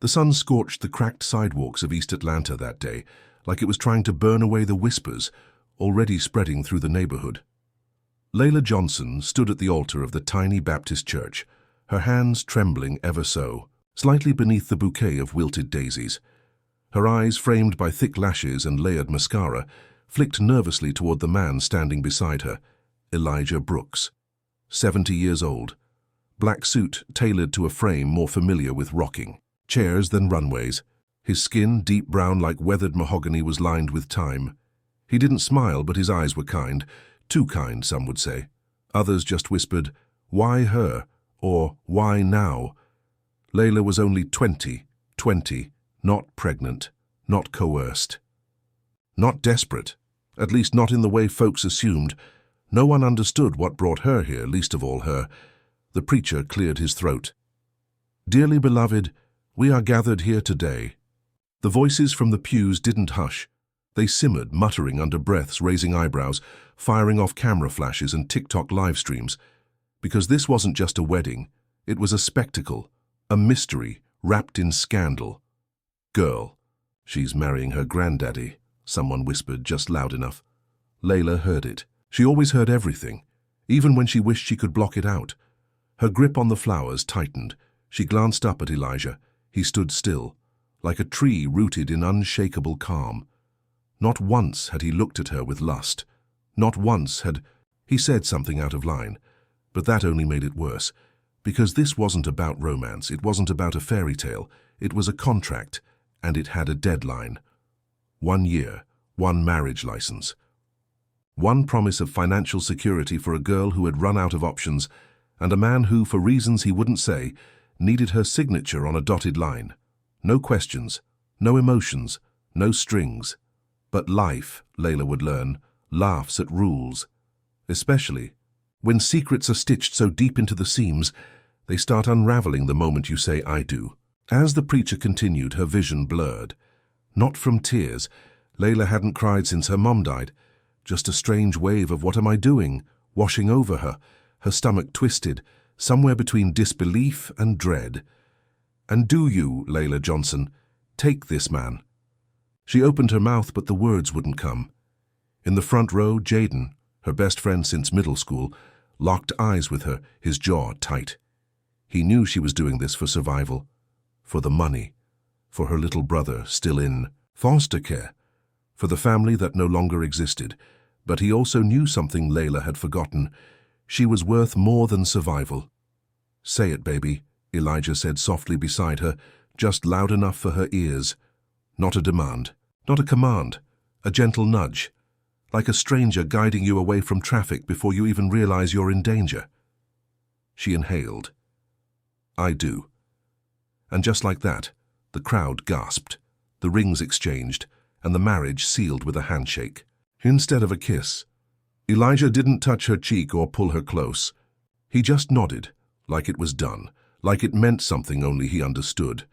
The sun scorched the cracked sidewalks of East Atlanta that day, like it was trying to burn away the whispers already spreading through the neighborhood. Layla Johnson stood at the altar of the tiny Baptist church, her hands trembling ever so, slightly beneath the bouquet of wilted daisies. Her eyes, framed by thick lashes and layered mascara, flicked nervously toward the man standing beside her, Elijah Brooks, 70 years old, black suit tailored to a frame more familiar with rocking chairs than runways. His skin, deep brown like weathered mahogany, was lined with time. He didn't smile, but his eyes were kind. Too kind, some would say. Others just whispered, "Why her?" or "Why now?" Layla was only 20, not pregnant, not coerced. Not desperate, at least not in the way folks assumed. No one understood what brought her here, least of all her. The preacher cleared his throat. "Dearly beloved, we are gathered here today." The voices from the pews didn't hush. They simmered, muttering under breaths, raising eyebrows, firing off camera flashes and TikTok live streams. Because this wasn't just a wedding, it was a spectacle, a mystery wrapped in scandal. "Girl, she's marrying her granddaddy," someone whispered just loud enough. Layla heard it. She always heard everything, even when she wished she could block it out. Her grip on the flowers tightened. She glanced up at Elijah. He stood still, like a tree rooted in unshakable calm. Not once had he looked at her with lust. Not once had he said something out of line. But that only made it worse, because this wasn't about romance. It wasn't about a fairy tale. It was a contract, and it had a deadline. 1 year, 1 marriage license. 1 promise of financial security for a girl who had run out of options, and a man who, for reasons he wouldn't say, needed her signature on a dotted line. No questions, no emotions, no strings. But life, Layla would learn, laughs at rules. Especially when secrets are stitched so deep into the seams, they start unraveling the moment you say, "I do." As the preacher continued, her vision blurred. Not from tears. Layla hadn't cried since her mom died. Just a strange wave of "what am I doing?" washing over her, her stomach twisted, somewhere between disbelief and dread. "And do you, Layla Johnson, take this man?" She opened her mouth, but the words wouldn't come. In the front row, Jaden, her best friend since middle school, locked eyes with her, his jaw tight. He knew she was doing this for survival, for the money, for her little brother still in foster care, for the family that no longer existed. But he also knew something Layla had forgotten. She was worth more than survival. "Say it, baby," Elijah said softly beside her, just loud enough for her ears. Not a demand, not a command, a gentle nudge, like a stranger guiding you away from traffic before you even realize you're in danger. She inhaled. "I do." And just like that, the crowd gasped, the rings exchanged, and the marriage sealed with a handshake, instead of a kiss. Elijah didn't touch her cheek or pull her close. He just nodded, like it was done, like it meant something only he understood.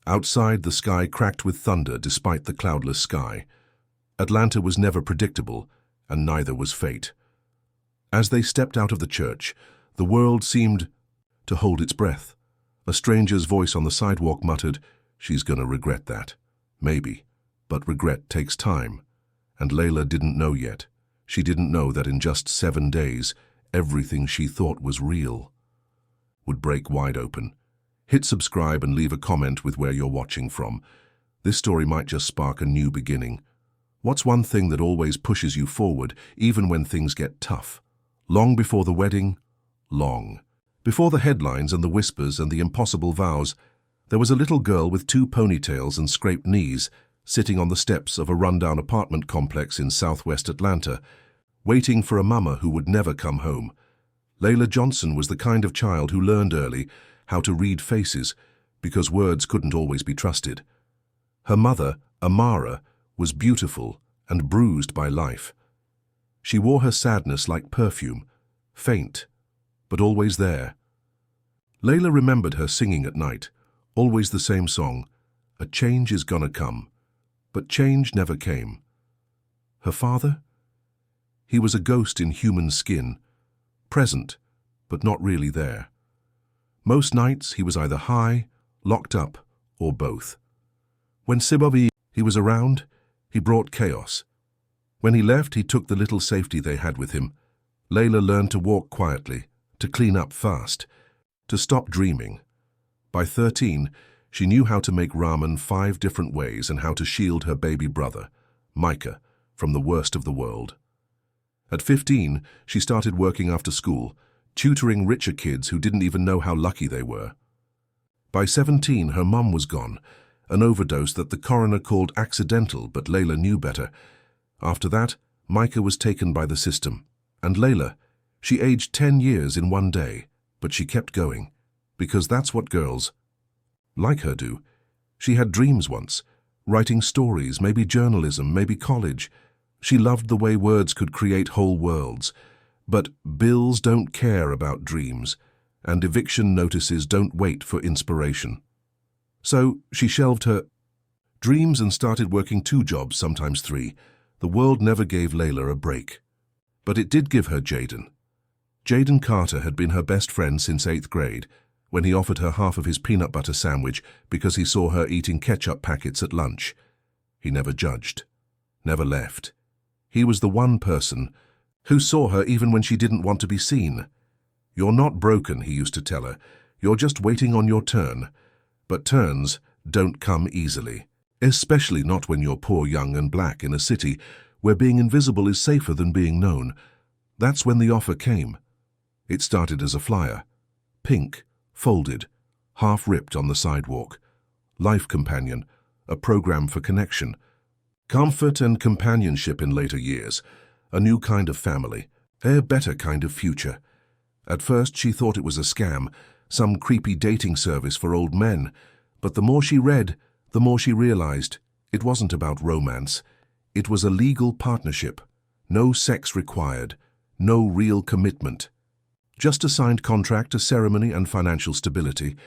Outside, the sky cracked with thunder despite the cloudless sky. Atlanta was never predictable, and neither was fate. As they stepped out of the church, the world seemed to hold its breath. A stranger's voice on the sidewalk muttered, "She's gonna regret that." Maybe, but regret takes time. And Layla didn't know yet. She didn't know that in just 7 days, everything she thought was real would break wide open. Hit subscribe and leave a comment with where you're watching from. This story might just spark a new beginning. What's one thing that always pushes you forward, even when things get tough? Long before the wedding? Long before the headlines and the whispers and the impossible vows, there was a little girl with 2 ponytails and scraped knees, sitting on the steps of a rundown apartment complex in southwest Atlanta, waiting for a mama who would never come home. Layla Johnson was the kind of child who learned early how to read faces, because words couldn't always be trusted. Her mother, Amara, was beautiful and bruised by life. She wore her sadness like perfume, faint, but always there. Layla remembered her singing at night, always the same song, "A change is gonna come." But change never came. Her father? He was a ghost in human skin, present, but not really there. Most nights he was either high, locked up, or both. When Sibovi he was around, he brought chaos. When he left, he took the little safety they had with him. Layla learned to walk quietly, to clean up fast, to stop dreaming. By 13, she knew how to make ramen 5 different ways and how to shield her baby brother, Micah, from the worst of the world. At 15, she started working after school, tutoring richer kids who didn't even know how lucky they were. By 17, her mum was gone, an overdose that the coroner called accidental, but Layla knew better. After that, Micah was taken by the system. And Layla, she aged 10 years in one day, but she kept going, because that's what girls like her do. She had dreams once, writing stories, maybe journalism, maybe college. She loved the way words could create whole worlds. But bills don't care about dreams, and eviction notices don't wait for inspiration. So she shelved her dreams and started working 2 jobs, sometimes 3. The world never gave Layla a break. But it did give her Jaden. Jaden Carter had been her best friend since 8th grade, when he offered her half of his peanut butter sandwich because he saw her eating ketchup packets at lunch. He never judged, never left. He was the one person who saw her even when she didn't want to be seen. "You're not broken," he used to tell her. "You're just waiting on your turn." But turns don't come easily, especially not when you're poor, young and black in a city where being invisible is safer than being known. That's when the offer came. It started as a flyer, pink, folded, half-ripped on the sidewalk. Life companion, a program for connection. Comfort and companionship in later years, a new kind of family, a better kind of future. At first she thought it was a scam, some creepy dating service for old men, but the more she read, the more she realized it wasn't about romance. It was a legal partnership. No sex required, no real commitment. Just a signed contract, a ceremony, and financial stability.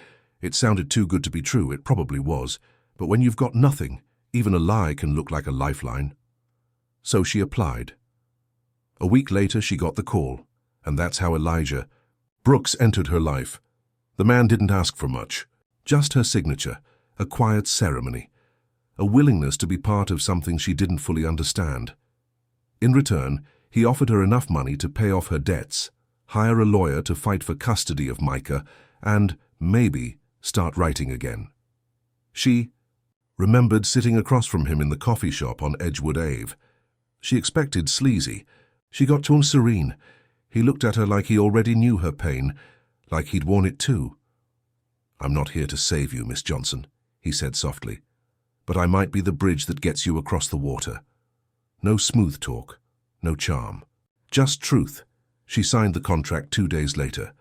It sounded too good to be true, it probably was, but when you've got nothing, even a lie can look like a lifeline. So she applied. A week later she got the call, and that's how Elijah Brooks entered her life. The man didn't ask for much, just her signature, a quiet ceremony, a willingness to be part of something she didn't fully understand. In return, he offered her enough money to pay off her debts, hire a lawyer to fight for custody of Micah, and, maybe, start writing again. She remembered sitting across from him in the coffee shop on Edgewood Ave. She expected sleazy. She got to him serene. He looked at her like he already knew her pain, like he'd worn it too. "I'm not here to save you, Miss Johnson," he said softly, "but I might be the bridge that gets you across the water." No smooth talk, no charm, just truth. She signed the contract 2 days later.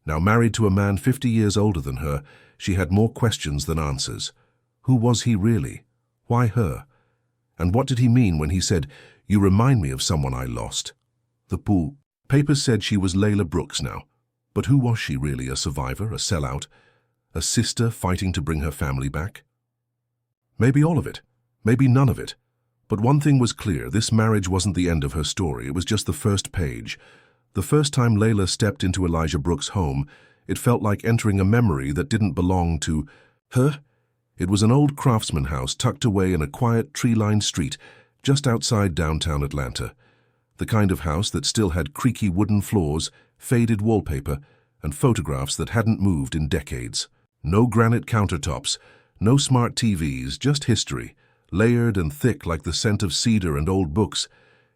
Now married to a man 50 years older than her, she had more questions than answers. Who was he really? Why her? And what did he mean when he said, "You remind me of someone I lost"? The papers said she was Layla Brooks now. But who was she really? A survivor, a sellout, a sister fighting to bring her family back? Maybe all of it, maybe none of it. But one thing was clear, this marriage wasn't the end of her story, it was just the first page. The first time Layla stepped into Elijah Brooks' home, it felt like entering a memory that didn't belong to her. It was an old craftsman house tucked away in a quiet, tree-lined street just outside downtown Atlanta. The kind of house that still had creaky wooden floors, faded wallpaper, and photographs that hadn't moved in decades. No granite countertops, no smart TVs, just history, layered and thick like the scent of cedar and old books.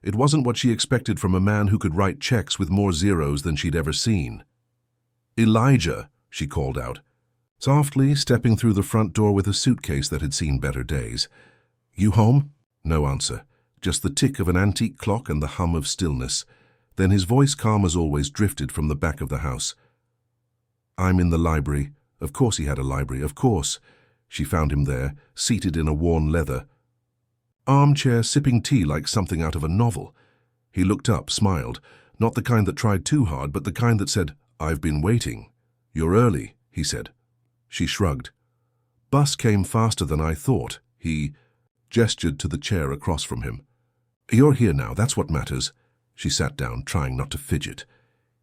It wasn't what she expected from a man who could write checks with more zeros than she'd ever seen. "Elijah," she called out, softly stepping through the front door with a suitcase that had seen better days. "You home?" No answer, just the tick of an antique clock and the hum of stillness. Then his voice, calm as always, drifted from the back of the house. "I'm in the library." Of course he had a library, of course. She found him there, seated in a worn leather armchair, sipping tea like something out of a novel. He looked up, smiled, not the kind that tried too hard, but the kind that said, "I've been waiting." "You're early," he said. She shrugged. "Bus came faster than I thought." He gestured to the chair across from him. "You're here now, that's what matters." She sat down, trying not to fidget.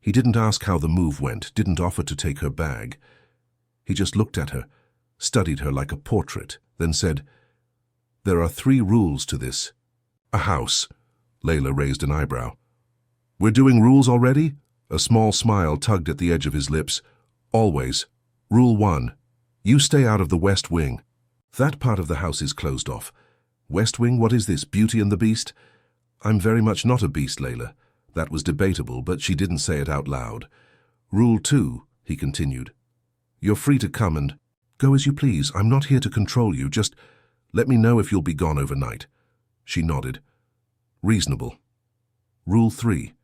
He didn't ask how the move went, didn't offer to take her bag. He just looked at her, studied her like a portrait, then said, "There are 3 rules to this." "A house?" Layla raised an eyebrow. "We're doing rules already?" A small smile tugged at the edge of his lips. "Always. Rule 1. You stay out of the West Wing." "That part of the house is closed off. West Wing, what is this, Beauty and the Beast?" "I'm very much not a beast, Layla." That was debatable, but she didn't say it out loud. "Rule 2, he continued. "You're free to come and go as you please. I'm not here to control you. Just let me know if you'll be gone overnight." She nodded. "Reasonable." "Rule 3.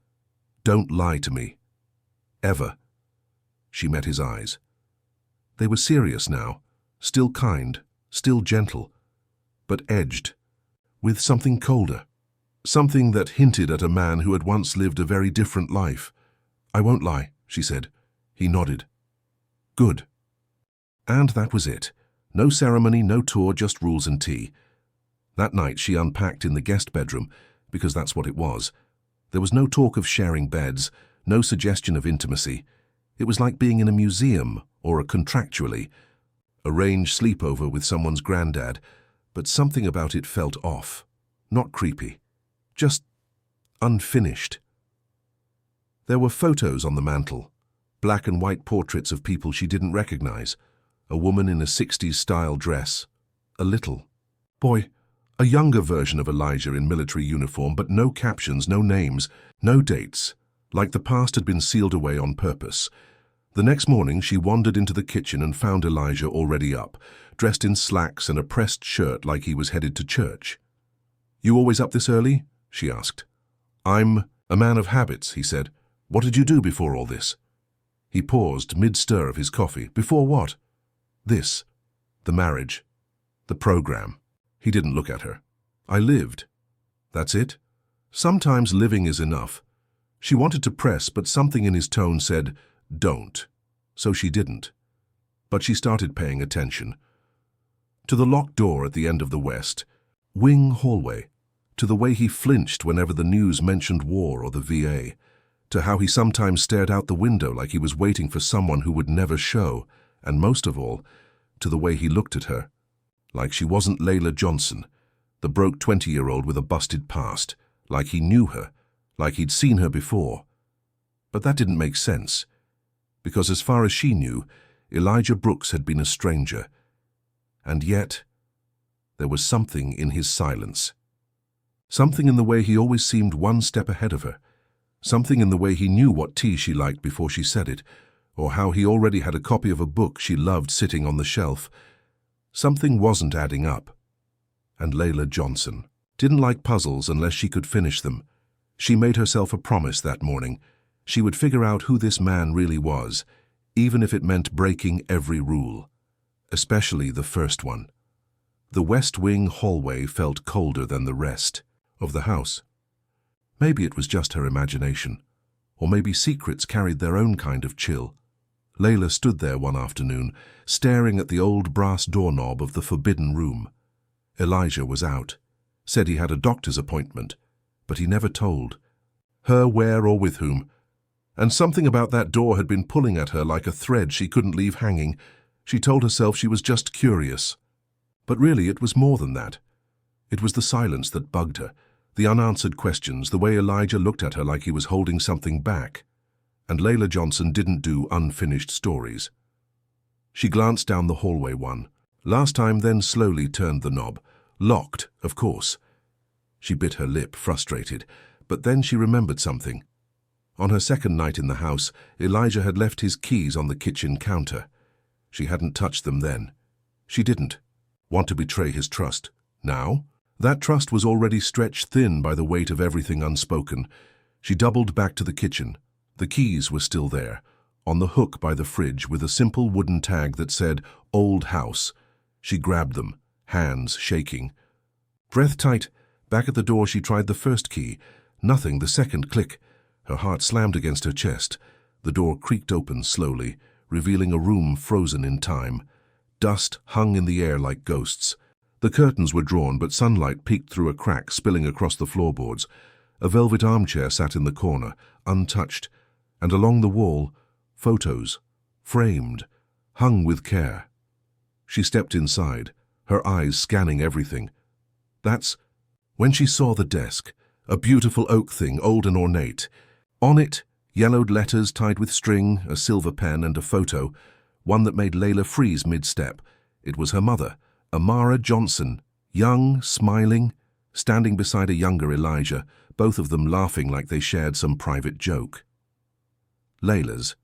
Don't lie to me. Ever." She met his eyes. They were serious now, still kind, still gentle, but edged, with something colder, something that hinted at a man who had once lived a very different life. "I won't lie," she said. He nodded. "Good." And that was it. No ceremony, no tour, just rules and tea. That night she unpacked in the guest bedroom, because that's what it was. There was no talk of sharing beds, no suggestion of intimacy. It was like being in a museum or a contractually arranged sleepover with someone's granddad, but something about it felt off. Not creepy, just unfinished. There were photos on the mantel, black and white portraits of people she didn't recognize. A woman in a 60s-style dress, a little boy, a younger version of Elijah in military uniform, but no captions, no names, no dates, like the past had been sealed away on purpose. The next morning she wandered into the kitchen and found Elijah already up, dressed in slacks and a pressed shirt like he was headed to church. "You always up this early?" she asked. "I'm a man of habits," he said. "What did you do before all this?" He paused mid-stir of his coffee. "Before what?" "This. The marriage. The program." He didn't look at her. "I lived." "That's it?" "Sometimes living is enough." She wanted to press, but something in his tone said, "Don't." So she didn't. But she started paying attention. To the locked door at the end of the West Wing hallway, to the way he flinched whenever the news mentioned war or the VA, to how he sometimes stared out the window like he was waiting for someone who would never show, and most of all, to the way he looked at her, like she wasn't Layla Johnson, the broke 20-year-old with a busted past, like he knew her, like he'd seen her before. But that didn't make sense, because as far as she knew, Elijah Brooks had been a stranger. And yet, there was something in his silence. Something in the way he always seemed one step ahead of her. Something in the way he knew what tea she liked before she said it, or how he already had a copy of a book she loved sitting on the shelf. Something wasn't adding up. And Layla Johnson didn't like puzzles unless she could finish them. She made herself a promise that morning. She would figure out who this man really was, even if it meant breaking every rule, especially the first one. The West Wing hallway felt colder than the rest of the house. Maybe it was just her imagination, or maybe secrets carried their own kind of chill. Layla stood there one afternoon, staring at the old brass doorknob of the forbidden room. Elijah was out, said he had a doctor's appointment, but he never told her where or with whom. And something about that door had been pulling at her like a thread she couldn't leave hanging. She told herself she was just curious. But really it was more than that. It was the silence that bugged her, the unanswered questions, the way Elijah looked at her like he was holding something back. And Layla Johnson didn't do unfinished stories. She glanced down the hallway one, last time, then slowly turned the knob. Locked, of course. She bit her lip, frustrated, but then she remembered something. On her second night in the house, Elijah had left his keys on the kitchen counter. She hadn't touched them then. She didn't want to betray his trust. Now, that trust was already stretched thin by the weight of everything unspoken. She doubled back to the kitchen. The keys were still there, on the hook by the fridge with a simple wooden tag that said, "Old House." She grabbed them, hands shaking. Breath tight, back at the door she tried the first key. Nothing, the second click. Her heart slammed against her chest. The door creaked open slowly, revealing a room frozen in time. Dust hung in the air like ghosts. The curtains were drawn, but sunlight peeked through a crack, spilling across the floorboards. A velvet armchair sat in the corner, untouched, and along the wall, photos, framed, hung with care. She stepped inside, her eyes scanning everything. That's when she saw the desk, a beautiful oak thing, old and ornate. On it, yellowed letters tied with string, a silver pen and a photo, one that made Layla freeze mid-step. It was her mother, Layla Johnson, young, smiling, standing beside a younger Elijah, both of them laughing like they shared some private joke. Layla's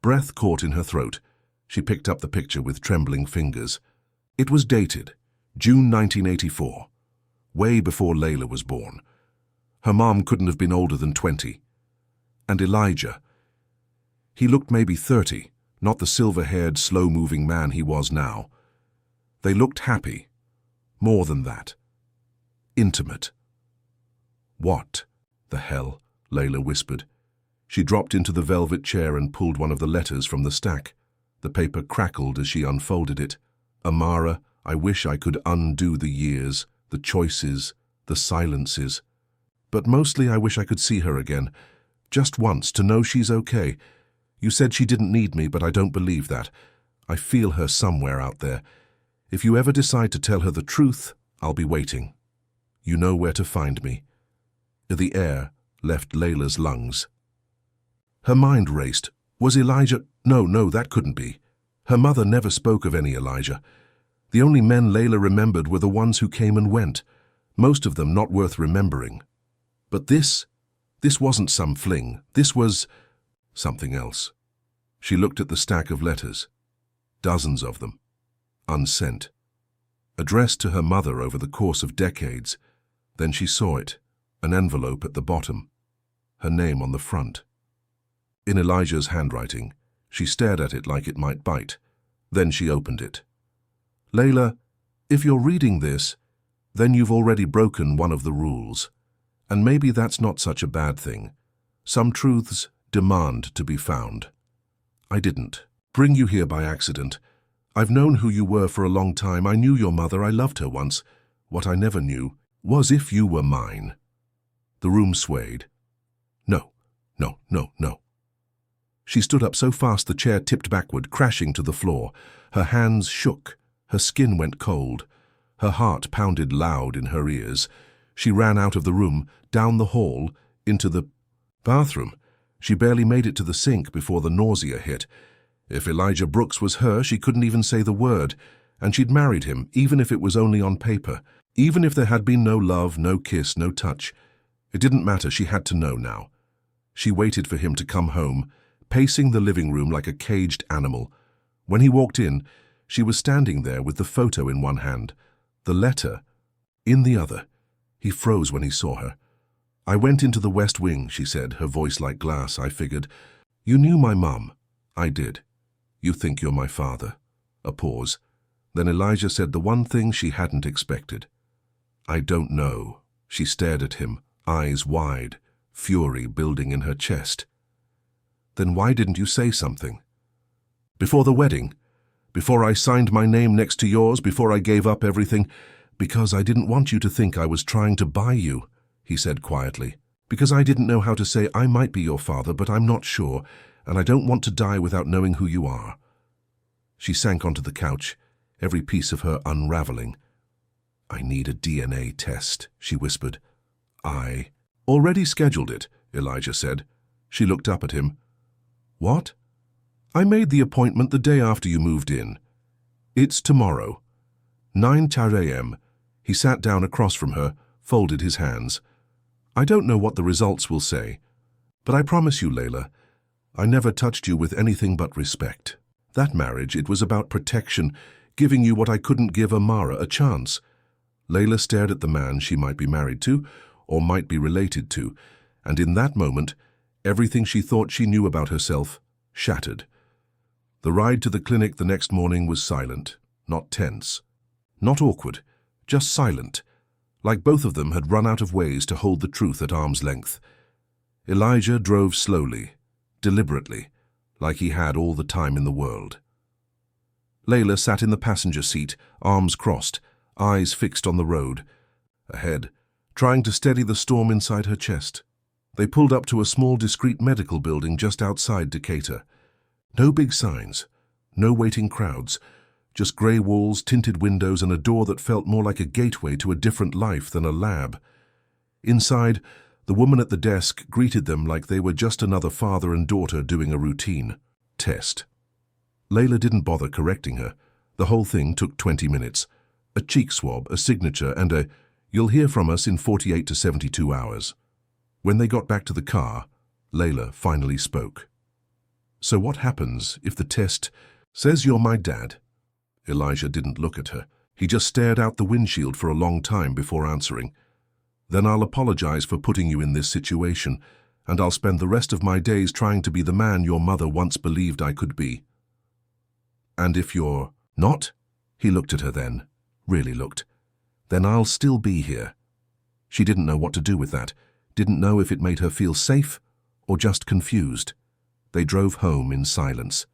breath caught in her throat. She picked up the picture with trembling fingers. It was dated June 1984, way before Layla was born. Her mom couldn't have been older than 20. And Elijah, he looked maybe 30, not the silver-haired, slow-moving man he was now. They looked happy. More than that. Intimate. What the hell? Layla whispered. She dropped into the velvet chair and pulled one of the letters from the stack. The paper crackled as she unfolded it. Amara, I wish I could undo the years, the choices, the silences. But mostly I wish I could see her again. Just once, to know she's okay. You said she didn't need me, but I don't believe that. I feel her somewhere out there. If you ever decide to tell her the truth, I'll be waiting. You know where to find me. The air left Layla's lungs. Her mind raced. Was Elijah? No, that couldn't be. Her mother never spoke of any Elijah. The only men Layla remembered were the ones who came and went, most of them not worth remembering. But this wasn't some fling. This was something else. She looked at the stack of letters. Dozens of them. Unsent. Addressed to her mother over the course of decades. Then she saw it, an envelope at the bottom. Her name on the front. In Elijah's handwriting, she stared at it like it might bite. Then she opened it. Layla, if you're reading this, then you've already broken one of the rules. And maybe that's not such a bad thing. Some truths demand to be found. I didn't bring you here by accident. I've known who you were for a long time. I knew your mother. I loved her once. What I never knew was if you were mine. The room swayed. No. She stood up so fast the chair tipped backward, crashing to the floor. Her hands shook. Her skin went cold. Her heart pounded loud in her ears. She ran out of the room, down the hall, into the bathroom. She barely made it to the sink before the nausea hit. If Elijah Brooks was her, she couldn't even say the word. And she'd married him, even if it was only on paper. Even if there had been no love, no kiss, no touch. It didn't matter, she had to know now. She waited for him to come home, pacing the living room like a caged animal. When he walked in, she was standing there with the photo in one hand, the letter in the other. He froze when he saw her. I went into the West Wing, she said, her voice like glass. I figured. You knew my mum. I did. You think you're my father. A pause. Then Elijah said the one thing she hadn't expected. I don't know. She stared at him, eyes wide, fury building in her chest. Then why didn't you say something? Before the wedding? Before I signed my name next to yours? Before I gave up everything? Because I didn't want you to think I was trying to buy you, he said quietly. Because I didn't know how to say I might be your father, but I'm not sure, and I don't want to die without knowing who you are. She sank onto the couch, every piece of her unraveling. I need a DNA test, she whispered. I already scheduled it, Elijah said. She looked up at him. What? I made the appointment the day after you moved in. It's tomorrow. 9:10 a.m. He sat down across from her, folded his hands. I don't know what the results will say, but I promise you, Layla, I never touched you with anything but respect. That marriage, it was about protection, giving you what I couldn't give Amara, a chance. Layla stared at the man she might be married to, or might be related to, and in that moment, everything she thought she knew about herself shattered. The ride to the clinic the next morning was silent, not tense, not awkward, just silent, like both of them had run out of ways to hold the truth at arm's length. Elijah drove slowly, deliberately, like he had all the time in the world. Layla sat in the passenger seat, arms crossed, eyes fixed on the road. Ahead, trying to steady the storm inside her chest. They pulled up to a small, discreet medical building just outside Decatur. No big signs, no waiting crowds, Just grey walls, tinted windows, and a door that felt more like a gateway to a different life than a lab. Inside, the woman at the desk greeted them like they were just another father and daughter doing a routine test. Layla didn't bother correcting her. The whole thing took 20 minutes. A cheek swab, a signature, and a "You'll hear from us in 48 to 72 hours. When they got back to the car, Layla finally spoke. "So what happens if the test says you're my dad?" Elijah didn't look at her. He just stared out the windshield for a long time before answering. "Then I'll apologize for putting you in this situation, and I'll spend the rest of my days trying to be the man your mother once believed I could be." "And if you're not?" He looked at her then, really looked. "Then I'll still be here." She didn't know what to do with that, didn't know if it made her feel safe or just confused. They drove home in silence.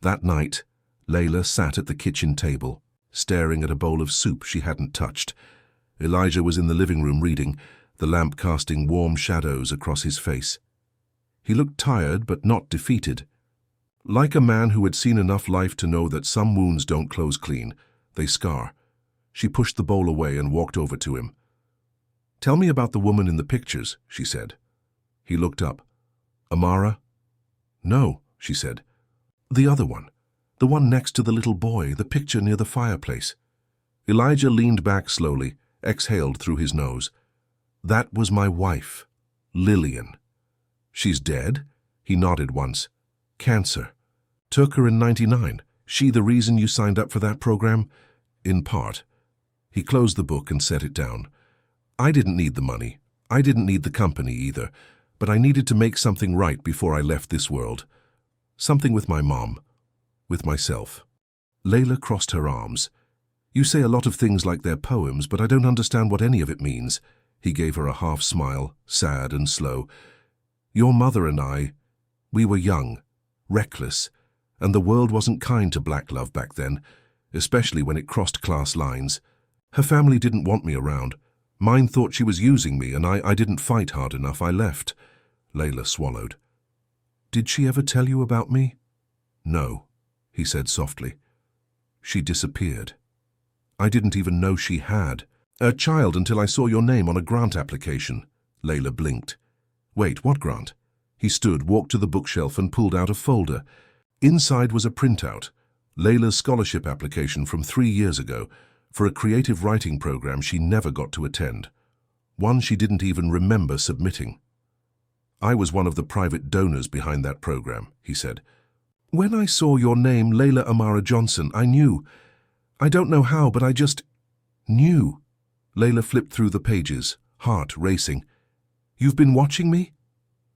That night, Layla sat at the kitchen table, staring at a bowl of soup she hadn't touched. Elijah was in the living room reading, the lamp casting warm shadows across his face. He looked tired but not defeated. Like a man who had seen enough life to know that some wounds don't close clean, they scar. She pushed the bowl away and walked over to him. "Tell me about the woman in the pictures," she said. He looked up. "Amara?" "No," she said. "The other one. The one next to the little boy, the picture near the fireplace." Elijah leaned back slowly, exhaled through his nose. "That was my wife, Lillian." "She's dead?" He nodded once. "Cancer. Took her in '99. She the reason you signed up for that program?" "In part." He closed the book and set it down. "I didn't need the money. I didn't need the company either, but I needed to make something right before I left this world. Something with my mom. With myself." Layla crossed her arms. "You say a lot of things like they're poems, but I don't understand what any of it means." He gave her a half smile, sad and slow. "Your mother and I, we were young, reckless, and the world wasn't kind to black love back then, especially when it crossed class lines. Her family didn't want me around. Mine thought she was using me, and I didn't fight hard enough. I left." Layla swallowed. "Did she ever tell you about me?" "No," he said softly. "She disappeared. I didn't even know she had a child until I saw your name on a grant application." Layla blinked. "Wait, what grant?" He stood, walked to the bookshelf and pulled out a folder. Inside was a printout, Layla's scholarship application from 3 years ago, for a creative writing program she never got to attend. One she didn't even remember submitting. "I was one of the private donors behind that program," he said. "When I saw your name, Layla Amara Johnson, I knew. I don't know how, but I just knew." Layla flipped through the pages, heart racing. "You've been watching me?"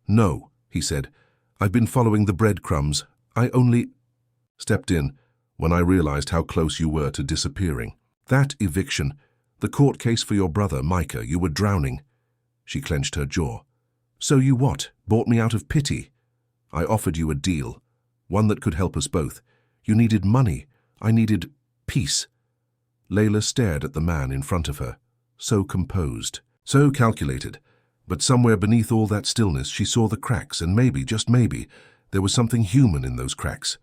"No," he said. "I've been following the breadcrumbs. I only stepped in when I realized how close you were to disappearing. That eviction, the court case for your brother, Micah, you were drowning." She clenched her jaw. "So you what? Bought me out of pity?" "I offered you a deal, one that could help us both. You needed money. I needed peace." Layla stared at the man in front of her, so composed, so calculated. But somewhere beneath all that stillness she saw the cracks, and maybe, just maybe, there was something human in those cracks.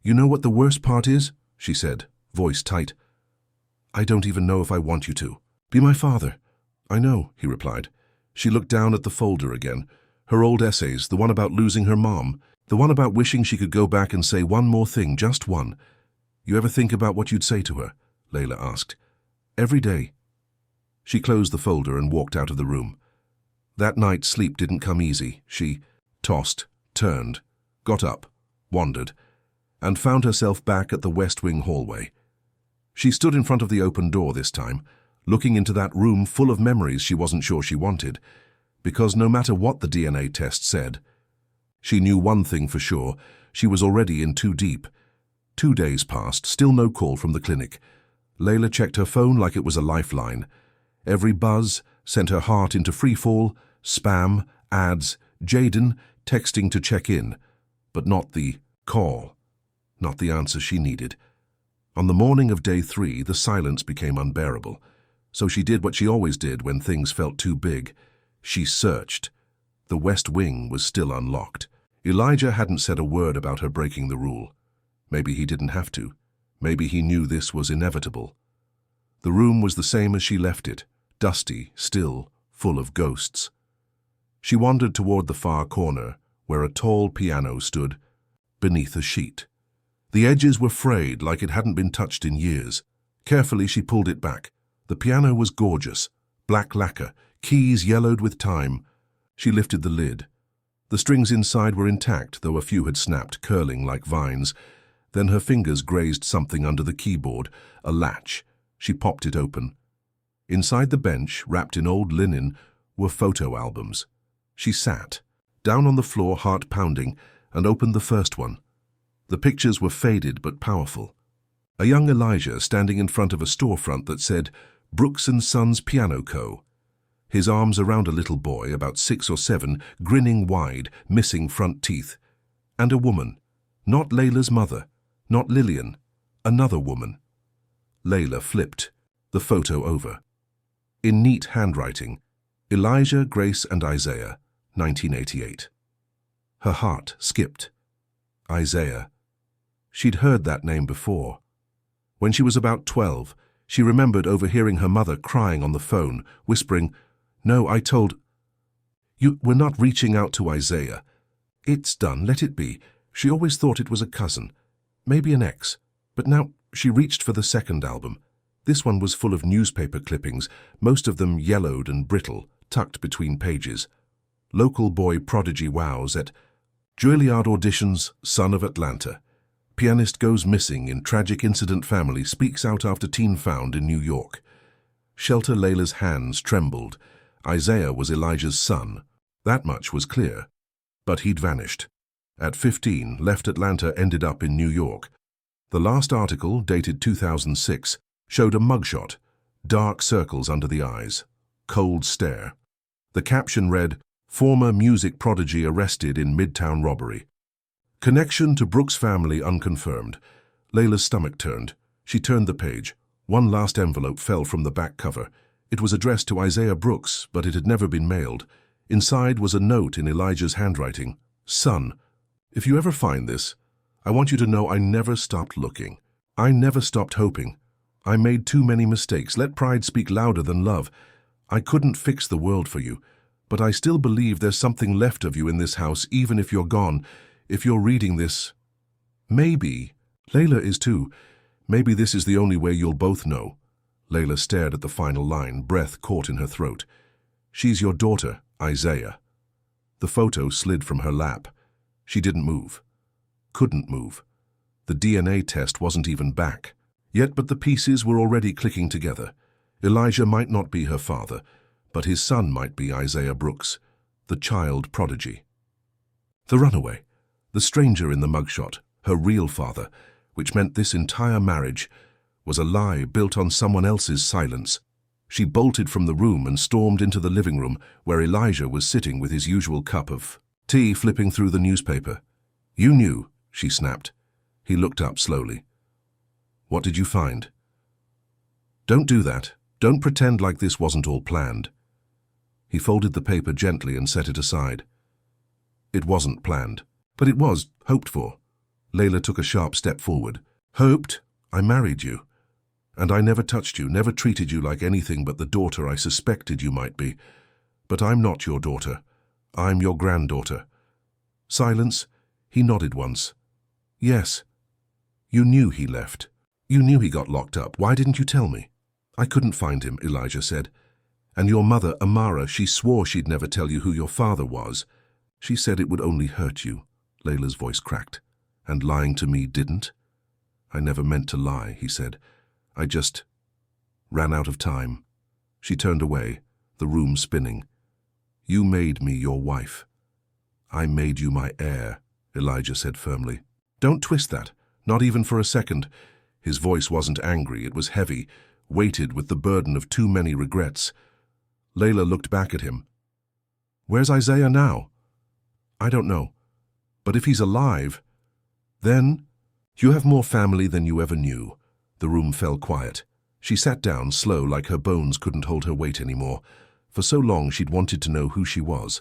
"You know what the worst part is?" she said, voice tight. "I don't even know if I want you to. Be my father." "I know," he replied. She looked down at the folder again. Her old essays, the one about losing her mom, the one about wishing she could go back and say one more thing, just one. "You ever think about what you'd say to her?" Layla asked. "Every day." She closed the folder and walked out of the room. That night sleep didn't come easy. She tossed, turned, got up, wandered, and found herself back at the West Wing hallway. She stood in front of the open door this time, looking into that room full of memories she wasn't sure she wanted, because no matter what the DNA test said, she knew one thing for sure: she was already in too deep. 2 days passed, still no call from the clinic. Layla checked her phone like it was a lifeline. Every buzz sent her heart into freefall, spam, ads, Jaden texting to check in, but not the call, not the answer she needed. On the morning of day 3, the silence became unbearable, so she did what she always did when things felt too big. She searched. The West Wing was still unlocked. Elijah hadn't said a word about her breaking the rule. Maybe he didn't have to. Maybe he knew this was inevitable. The room was the same as she left it, dusty, still, full of ghosts. She wandered toward the far corner, where a tall piano stood, beneath a sheet. The edges were frayed like it hadn't been touched in years. Carefully she pulled it back. The piano was gorgeous, black lacquer, keys yellowed with time. She lifted the lid. The strings inside were intact, though a few had snapped, curling like vines. Then her fingers grazed something under the keyboard, a latch. She popped it open. Inside the bench, wrapped in old linen, were photo albums. She sat, down on the floor, heart pounding, and opened the first one. The pictures were faded but powerful. A young Elijah standing in front of a storefront that said, Brooks & Sons Piano Co. His arms around a little boy, about 6 or 7, grinning wide, missing front teeth. And a woman. Not Layla's mother. Not Lillian. Another woman. Layla flipped the photo over. In neat handwriting, Elijah, Grace and Isaiah, 1988. Her heart skipped. Isaiah. She'd heard that name before. When she was about 12, she remembered overhearing her mother crying on the phone, whispering, "No, I told you, we're not reaching out to Isaiah. It's done, let it be." She always thought it was a cousin, maybe an ex, but now she reached for the second album. This one was full of newspaper clippings, most of them yellowed and brittle, tucked between pages. Local boy prodigy wows at Juilliard auditions, son of Atlanta. Pianist goes missing in tragic incident, family speaks out after teen found in New York. Shelter Layla's hands trembled. Isaiah was Elijah's son. That much was clear. But he'd vanished. At 15, left Atlanta, ended up in New York. The last article, dated 2006, showed a mugshot, dark circles under the eyes, cold stare. The caption read, "Former music prodigy arrested in Midtown robbery. Connection to Brooks family unconfirmed." Layla's stomach turned. She turned the page. One last envelope fell from the back cover. It was addressed to Isaiah Brooks, but it had never been mailed. Inside was a note in Elijah's handwriting. "Son, if you ever find this, I want you to know I never stopped looking. I never stopped hoping. I made too many mistakes. Let pride speak louder than love. I couldn't fix the world for you, but I still believe there's something left of you in this house, even if you're gone. If you're reading this, maybe, Layla is too. Maybe this is the only way you'll both know." Layla stared at the final line, breath caught in her throat. "She's your daughter, Isaiah." The photo slid from her lap. She didn't move. Couldn't move. The DNA test wasn't even back. But the pieces were already clicking together. Elijah might not be her father, but his son might be Isaiah Brooks, the child prodigy. The runaway, the stranger in the mugshot, her real father, which meant this entire marriage was a lie built on someone else's silence. She bolted from the room and stormed into the living room, where Elijah was sitting with his usual cup of tea, flipping through the newspaper. "You knew," she snapped. He looked up slowly. "What did you find?" "Don't do that. Don't pretend like this wasn't all planned." He folded the paper gently and set it aside. "It wasn't planned, but it was hoped for." Layla took a sharp step forward. "Hoped? I married you. And I never touched you, never treated you like anything but the daughter I suspected you might be. But I'm not your daughter. I'm your granddaughter." Silence. He nodded once. "Yes. You knew he left. You knew he got locked up. Why didn't you tell me?" "I couldn't find him," Elijah said. "And your mother, Amara, she swore she'd never tell you who your father was. She said it would only hurt you." Layla's voice cracked. "And lying to me didn't?" "I never meant to lie," he said. "I just ran out of time." She turned away, the room spinning. "You made me your wife." "I made you my heir," Elijah said firmly. "Don't twist that, not even for a second." His voice wasn't angry, it was heavy, weighted with the burden of too many regrets. Layla looked back at him. "Where's Isaiah now?" "I don't know. But if he's alive, then you have more family than you ever knew." The room fell quiet. She sat down, slow, like her bones couldn't hold her weight anymore. For so long she'd wanted to know who she was.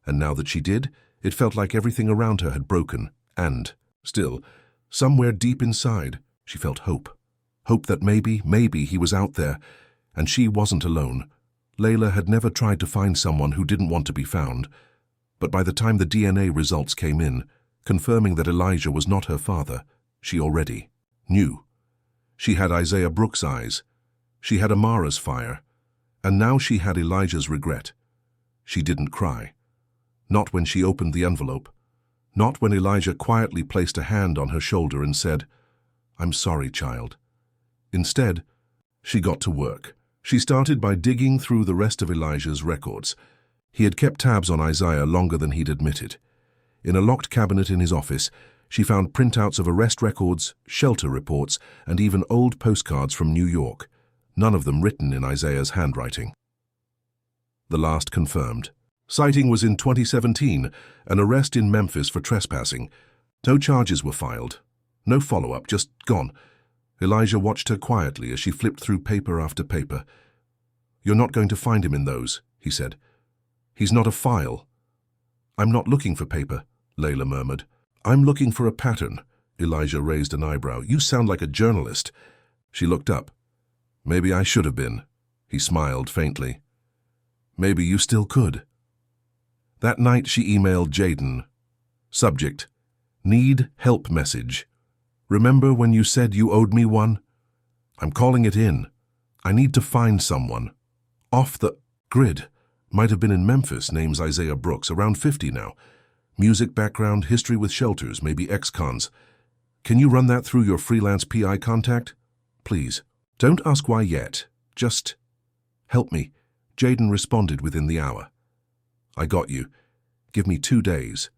And now that she did, it felt like everything around her had broken. And, still, somewhere deep inside, She felt hope. Hope that maybe he was out there, and she wasn't alone. Layla had never tried to find someone who didn't want to be found, but by the time the DNA results came in, confirming that Elijah was not her father, she already knew. She had Isaiah Brooks' eyes. She had Amara's fire. And now she had Elijah's regret. She didn't cry. Not when she opened the envelope. Not when Elijah quietly placed a hand on her shoulder and said, "I'm sorry, child." Instead, she got to work. She started by digging through the rest of Elijah's records. He had kept tabs on Isaiah longer than he'd admitted. In a locked cabinet in his office, she found printouts of arrest records, shelter reports, and even old postcards from New York, none of them written in Isaiah's handwriting. The last confirmed. Sighting was in 2017, an arrest in Memphis for trespassing. No charges were filed. No follow-up, just gone. Elijah watched her quietly as she flipped through paper after paper. "You're not going to find him in those," he said. "He's not a file." "I'm not looking for paper," Layla murmured. "I'm looking for a pattern." Elijah raised an eyebrow. "You sound like a journalist." She looked up. "Maybe I should have been." He smiled faintly. "Maybe you still could." That night she emailed Jaden. Subject: Need help message. "Remember when you said you owed me one? I'm calling it in. I need to find someone. Off the grid. Might have been in Memphis, name's Isaiah Brooks, around 50 now. Music background, history with shelters, maybe ex-cons. Can you run that through your freelance PI contact? Please. Don't ask why yet. Just help me." Jaden responded within the hour. "I got you. Give me 2 days."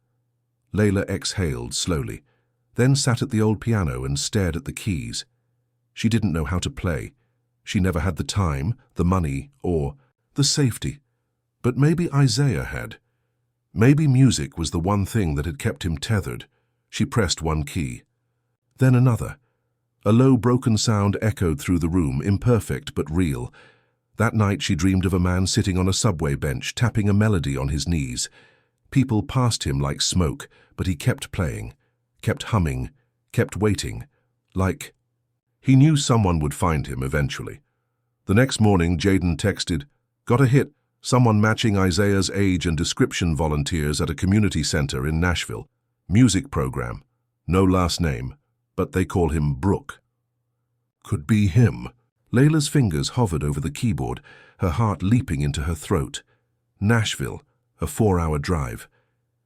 Layla exhaled slowly, then sat at the old piano and stared at the keys. She didn't know how to play. She never had the time, the money, or the safety. But maybe Isaiah had. Maybe music was the one thing that had kept him tethered. She pressed one key. Then another. A low, broken sound echoed through the room, imperfect but real. That night she dreamed of a man sitting on a subway bench, tapping a melody on his knees. People passed him like smoke, but he kept playing, kept humming, kept waiting, like he knew someone would find him eventually. The next morning, Jaden texted, "Got a hit. Someone matching Isaiah's age and description volunteers at a community center in Nashville. Music program. No last name, but they call him Brooke." Could be him. Layla's fingers hovered over the keyboard, her heart leaping into her throat. Nashville, a 4-hour drive.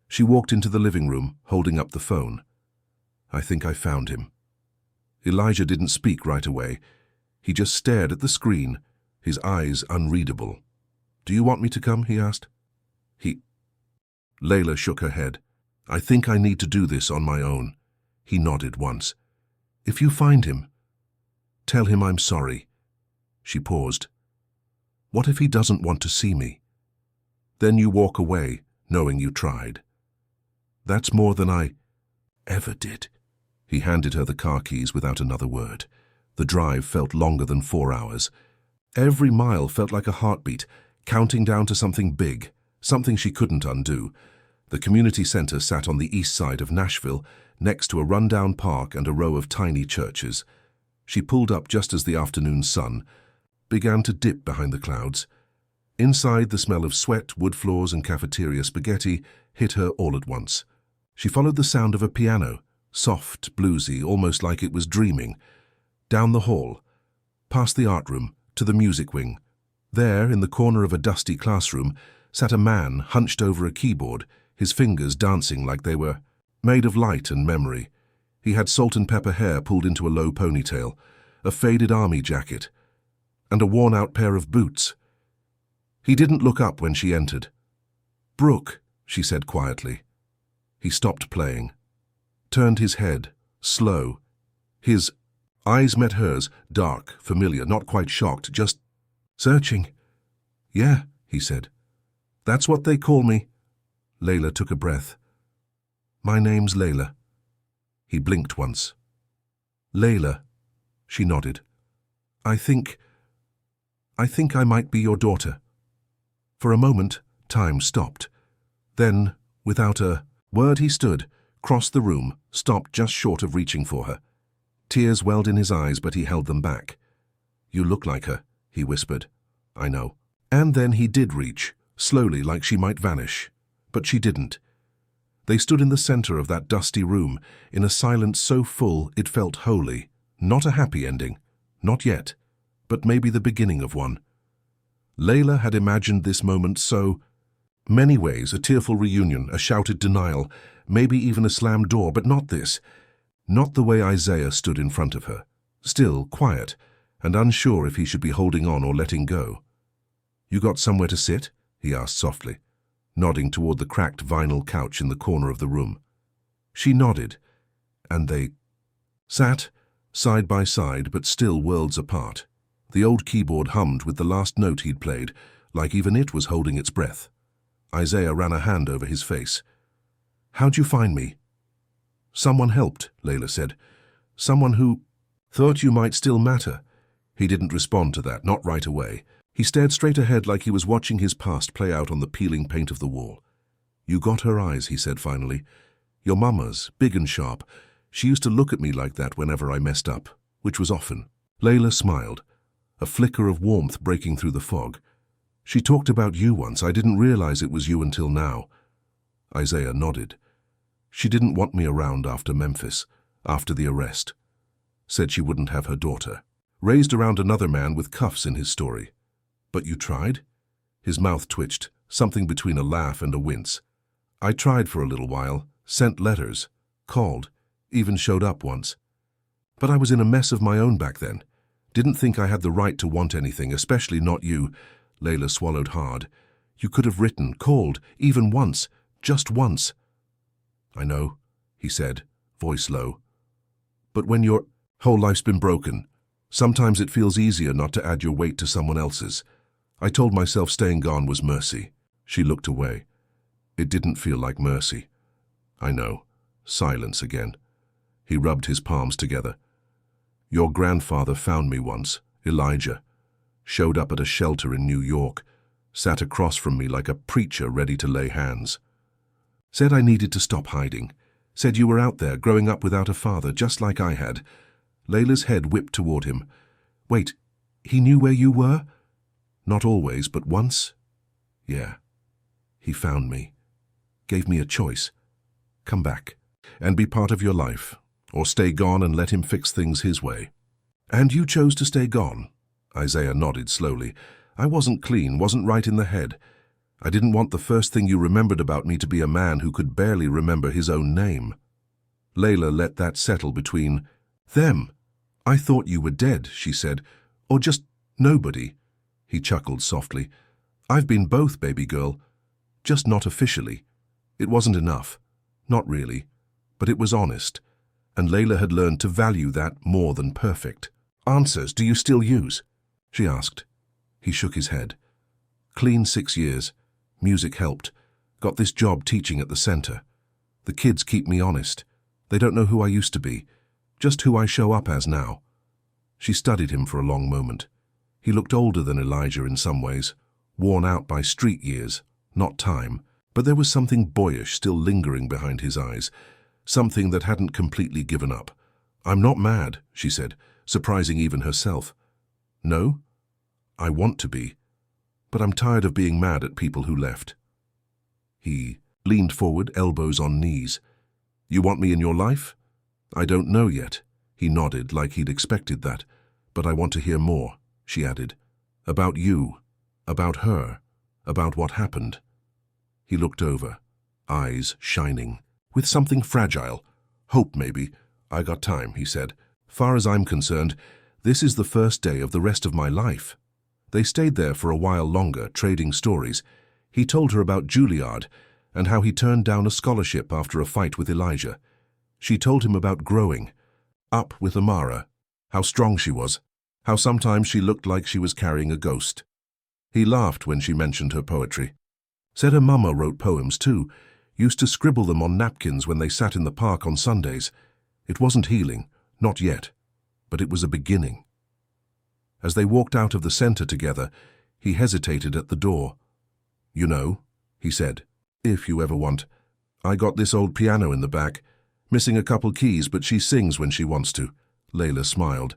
She walked into the living room, holding up the phone. "I think I found him." Elijah didn't speak right away. He just stared at the screen, his eyes unreadable. "Do you want me to come?" he asked. Layla shook her head. "I think I need to do this on my own." He nodded once. "If you find him, tell him I'm sorry." She paused. "What if he doesn't want to see me?" "Then you walk away, knowing you tried." "That's more than I ever did." He handed her the car keys without another word. The drive felt longer than 4 hours. Every mile felt like a heartbeat, counting down to something big, something she couldn't undo. The community center sat on the east side of Nashville, next to a rundown park and a row of tiny churches. She pulled up just as the afternoon sun began to dip behind the clouds. Inside, the smell of sweat, wood floors, and cafeteria spaghetti hit her all at once. She followed the sound of a piano, soft, bluesy, almost like it was dreaming. Down the hall, past the art room, to the music wing. There, in the corner of a dusty classroom, sat a man hunched over a keyboard, his fingers dancing like they were made of light and memory. He had salt and pepper hair pulled into a low ponytail, a faded army jacket, and a worn-out pair of boots. He didn't look up when she entered. "Brooke," she said quietly. He stopped playing, turned his head, slow. His eyes met hers, dark, familiar, not quite shocked, just searching. "Yeah," he said. "That's what they call me." Layla took a breath. "My name's Layla." He blinked once. "Layla," she nodded. I think I might be your daughter." For a moment, time stopped. Then, without a word, he stood, crossed the room, stopped just short of reaching for her. Tears welled in his eyes, but he held them back. "You look like her," he whispered. "I know." And then he did reach, slowly, like she might vanish. But she didn't. They stood in the center of that dusty room, in a silence so full it felt holy. Not a happy ending. Not yet. But maybe the beginning of one. Layla had imagined this moment so many ways, a tearful reunion, a shouted denial, maybe even a slammed door, but not this. Not the way Isaiah stood in front of her, still quiet, and unsure if he should be holding on or letting go. "You got somewhere to sit?" he asked softly, nodding toward the cracked vinyl couch in the corner of the room. She nodded, and they sat, side by side, but still worlds apart. The old keyboard hummed with the last note he'd played, like even it was holding its breath. Isaiah ran a hand over his face. "How'd you find me?" "Someone helped," Layla said. "Someone who thought you might still matter." He didn't respond to that, not right away. He stared straight ahead like he was watching his past play out on the peeling paint of the wall. "You got her eyes," he said finally. "Your mama's, big and sharp. She used to look at me like that whenever I messed up, which was often." Layla smiled, a flicker of warmth breaking through the fog. "She talked about you once. I didn't realize it was you until now." Isaiah nodded. "She didn't want me around after Memphis, after the arrest. Said she wouldn't have her daughter. Raised around another man with cuffs in his story. But you tried?" His mouth twitched, something between a laugh and a wince. "I tried for a little while, sent letters, called, even showed up once. But I was in a mess of my own back then. Didn't think I had the right to want anything, especially not you." Layla swallowed hard. "You could have written, called, even once, just once." "I know," he said, voice low. "But when your whole life's been broken, sometimes it feels easier not to add your weight to someone else's. I told myself staying gone was mercy." She looked away. "It didn't feel like mercy." "I know." Silence again. He rubbed his palms together. "Your grandfather found me once, Elijah. Showed up at a shelter in New York, sat across from me like a preacher ready to lay hands. Said I needed to stop hiding. Said you were out there, growing up without a father, just like I had." Layla's head whipped toward him. "Wait, he knew where you were?" "Not always, but once?" "Yeah. He found me. Gave me a choice. Come back, and be part of your life, or stay gone and let him fix things his way." "And you chose to stay gone?" Isaiah nodded slowly. "I wasn't clean, wasn't right in the head. I didn't want the first thing you remembered about me to be a man who could barely remember his own name." Layla let that settle between them. "I thought you were dead," she said, "or just nobody." He chuckled softly. "I've been both, baby girl. Just not officially. It wasn't enough. Not really. But it was honest. And Layla had learned to value that more than perfect. "Answers do you still use?" she asked. He shook his head. "Clean 6 years. Music helped. Got this job teaching at the center. The kids keep me honest. They don't know who I used to be, just who I show up as now." She studied him for a long moment. He looked older than Elijah in some ways, worn out by street years, not time, but there was something boyish still lingering behind his eyes, something that hadn't completely given up. "I'm not mad," she said, surprising even herself. "No? I want to be. But I'm tired of being mad at people who left." He leaned forward, elbows on knees. "You want me in your life?" "I don't know yet." He nodded like he'd expected that. "But I want to hear more," she added. "About you, about her, about what happened." He looked over, eyes shining, with something fragile. "Hope, maybe. I got time," he said. "Far as I'm concerned, this is the first day of the rest of my life." They stayed there for a while longer, trading stories. He told her about Juilliard and how he turned down a scholarship after a fight with Elijah. She told him about growing up with Amara, how strong she was, how sometimes she looked like she was carrying a ghost. He laughed when she mentioned her poetry. Said her mama wrote poems too, used to scribble them on napkins when they sat in the park on Sundays. It wasn't healing, not yet, but it was a beginning. As they walked out of the center together, he hesitated at the door. "You know," he said, "if you ever want. I got this old piano in the back, missing a couple keys, but she sings when she wants to. Layla smiled.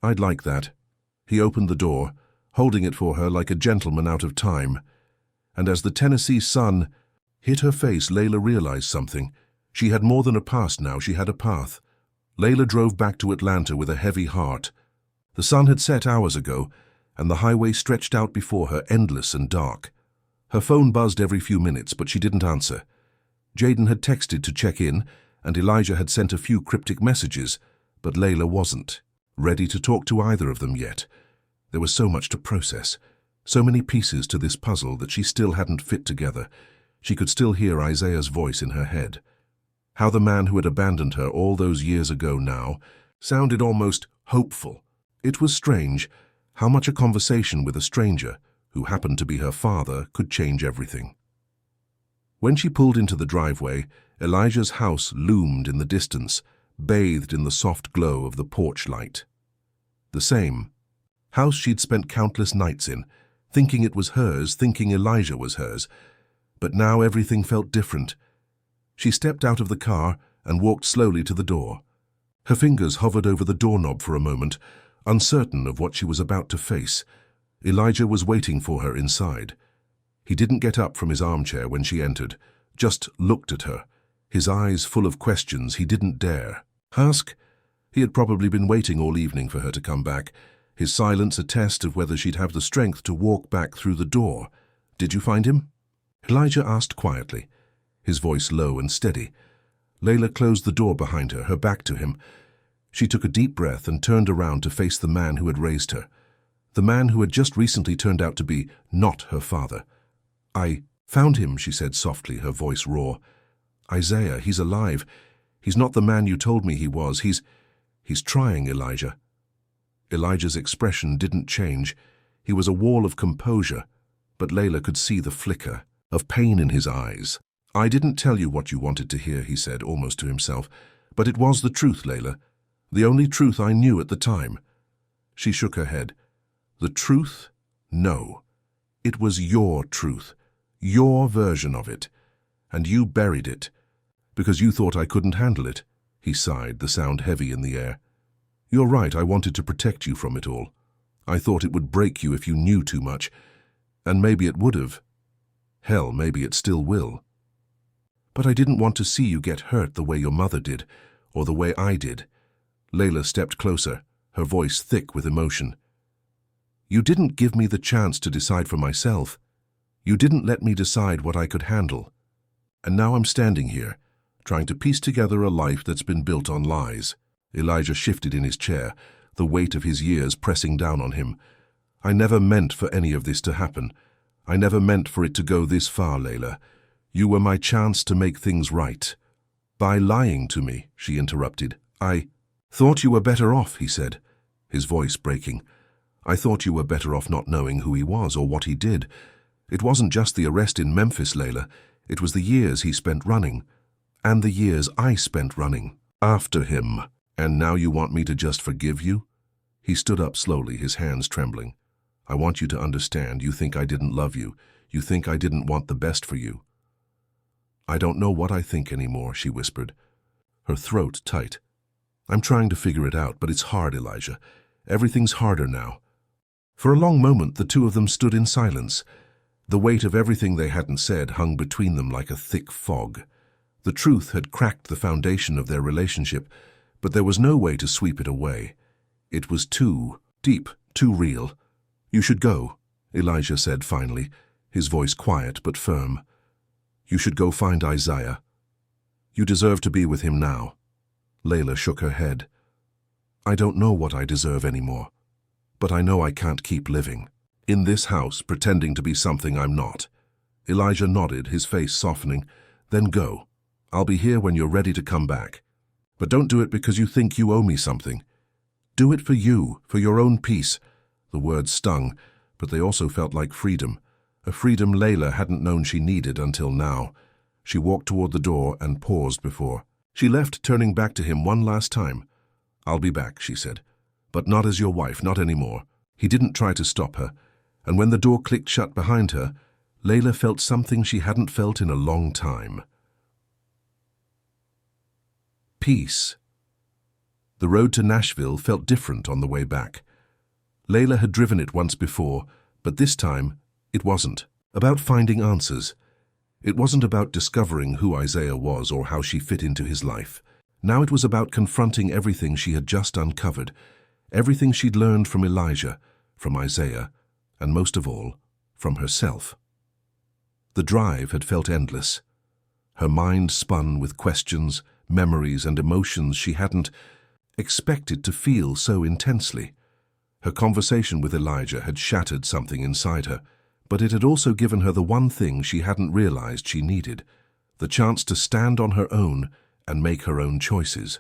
I'd like that. He opened the door, holding it for her like a gentleman out of time. And as the Tennessee sun hit her face, Layla realized something. She had more than a past now, she had a path. Layla drove back to Atlanta with a heavy heart. The sun had set hours ago, and the highway stretched out before her, endless and dark. Her phone buzzed every few minutes, but she didn't answer. Jaden had texted to check in, and Elijah had sent a few cryptic messages, but Layla wasn't ready to talk to either of them yet. There was so much to process, so many pieces to this puzzle that she still hadn't fit together. She could still hear Isaiah's voice in her head. How the man who had abandoned her all those years ago now sounded almost hopeful. It was strange how much a conversation with a stranger, who happened to be her father, could change everything. When she pulled into the driveway, Elijah's house loomed in the distance, bathed in the soft glow of the porch light. The same house she'd spent countless nights in, thinking it was hers, thinking Elijah was hers. But now everything felt different. She stepped out of the car and walked slowly to the door. Her fingers hovered over the doorknob for a moment, uncertain of what she was about to face. Elijah was waiting for her inside. He didn't get up from his armchair when she entered, just looked at her, his eyes full of questions he didn't dare ask. He had probably been waiting all evening for her to come back, his silence a test of whether she'd have the strength to walk back through the door. "Did you find him?" Elijah asked quietly, his voice low and steady. Layla closed the door behind her, her back to him. She took a deep breath and turned around to face the man who had raised her, the man who had just recently turned out to be not her father. "I found him," she said softly, her voice raw. "Isaiah, he's alive. He's not the man you told me he was. He's trying, Elijah." Elijah's expression didn't change. He was a wall of composure, but Layla could see the flicker of pain in his eyes. "I didn't tell you what you wanted to hear," he said, almost to himself. "But it was the truth, Layla. The only truth I knew at the time." She shook her head. "The truth? No. It was your truth, your version of it. And you buried it, because you thought I couldn't handle it." He sighed, the sound heavy in the air. "You're right, I wanted to protect you from it all. I thought it would break you if you knew too much. And maybe it would have. Hell, maybe it still will. But I didn't want to see you get hurt the way your mother did, or the way I did." Layla stepped closer, her voice thick with emotion. "You didn't give me the chance to decide for myself. You didn't let me decide what I could handle. And now I'm standing here, trying to piece together a life that's been built on lies." Elijah shifted in his chair, the weight of his years pressing down on him. "I never meant for any of this to happen. I never meant for it to go this far, Layla. You were my chance to make things right." "By lying to me," she interrupted. "I thought you were better off," he said, his voice breaking. "I thought you were better off not knowing who he was or what he did. It wasn't just the arrest in Memphis, Layla. It was the years he spent running, and the years I spent running after him. And now you want me to just forgive you?" He stood up slowly, his hands trembling. "I want you to understand. You think I didn't love you. You think I didn't want the best for you." "I don't know what I think anymore," she whispered, her throat tight. "I'm trying to figure it out, but it's hard, Elijah. Everything's harder now." For a long moment, the two of them stood in silence. The weight of everything they hadn't said hung between them like a thick fog. The truth had cracked the foundation of their relationship, but there was no way to sweep it away. It was too deep, too real. "You should go," Elijah said finally, his voice quiet but firm. "You should go find Isaiah. You deserve to be with him now." Layla shook her head. "I don't know what I deserve anymore, but I know I can't keep living in this house pretending to be something I'm not." Elijah nodded, his face softening. "Then go. I'll be here when you're ready to come back. But don't do it because you think you owe me something. Do it for you, for your own peace." The words stung, but they also felt like freedom, a freedom Layla hadn't known she needed until now. She walked toward the door and paused before. She left, turning back to him one last time. "I'll be back," she said, "but not as your wife, not anymore." He didn't try to stop her, and when the door clicked shut behind her, Layla felt something she hadn't felt in a long time. Peace. The road to Nashville felt different on the way back. Layla had driven it once before, but this time it wasn't about finding answers. It wasn't about discovering who Isaiah was or how she fit into his life. Now it was about confronting everything she had just uncovered, everything she'd learned from Elijah, from Isaiah, and most of all, from herself. The drive had felt endless. Her mind spun with questions, memories, and emotions she hadn't expected to feel so intensely. Her conversation with Elijah had shattered something inside her, but it had also given her the one thing she hadn't realized she needed, the chance to stand on her own and make her own choices.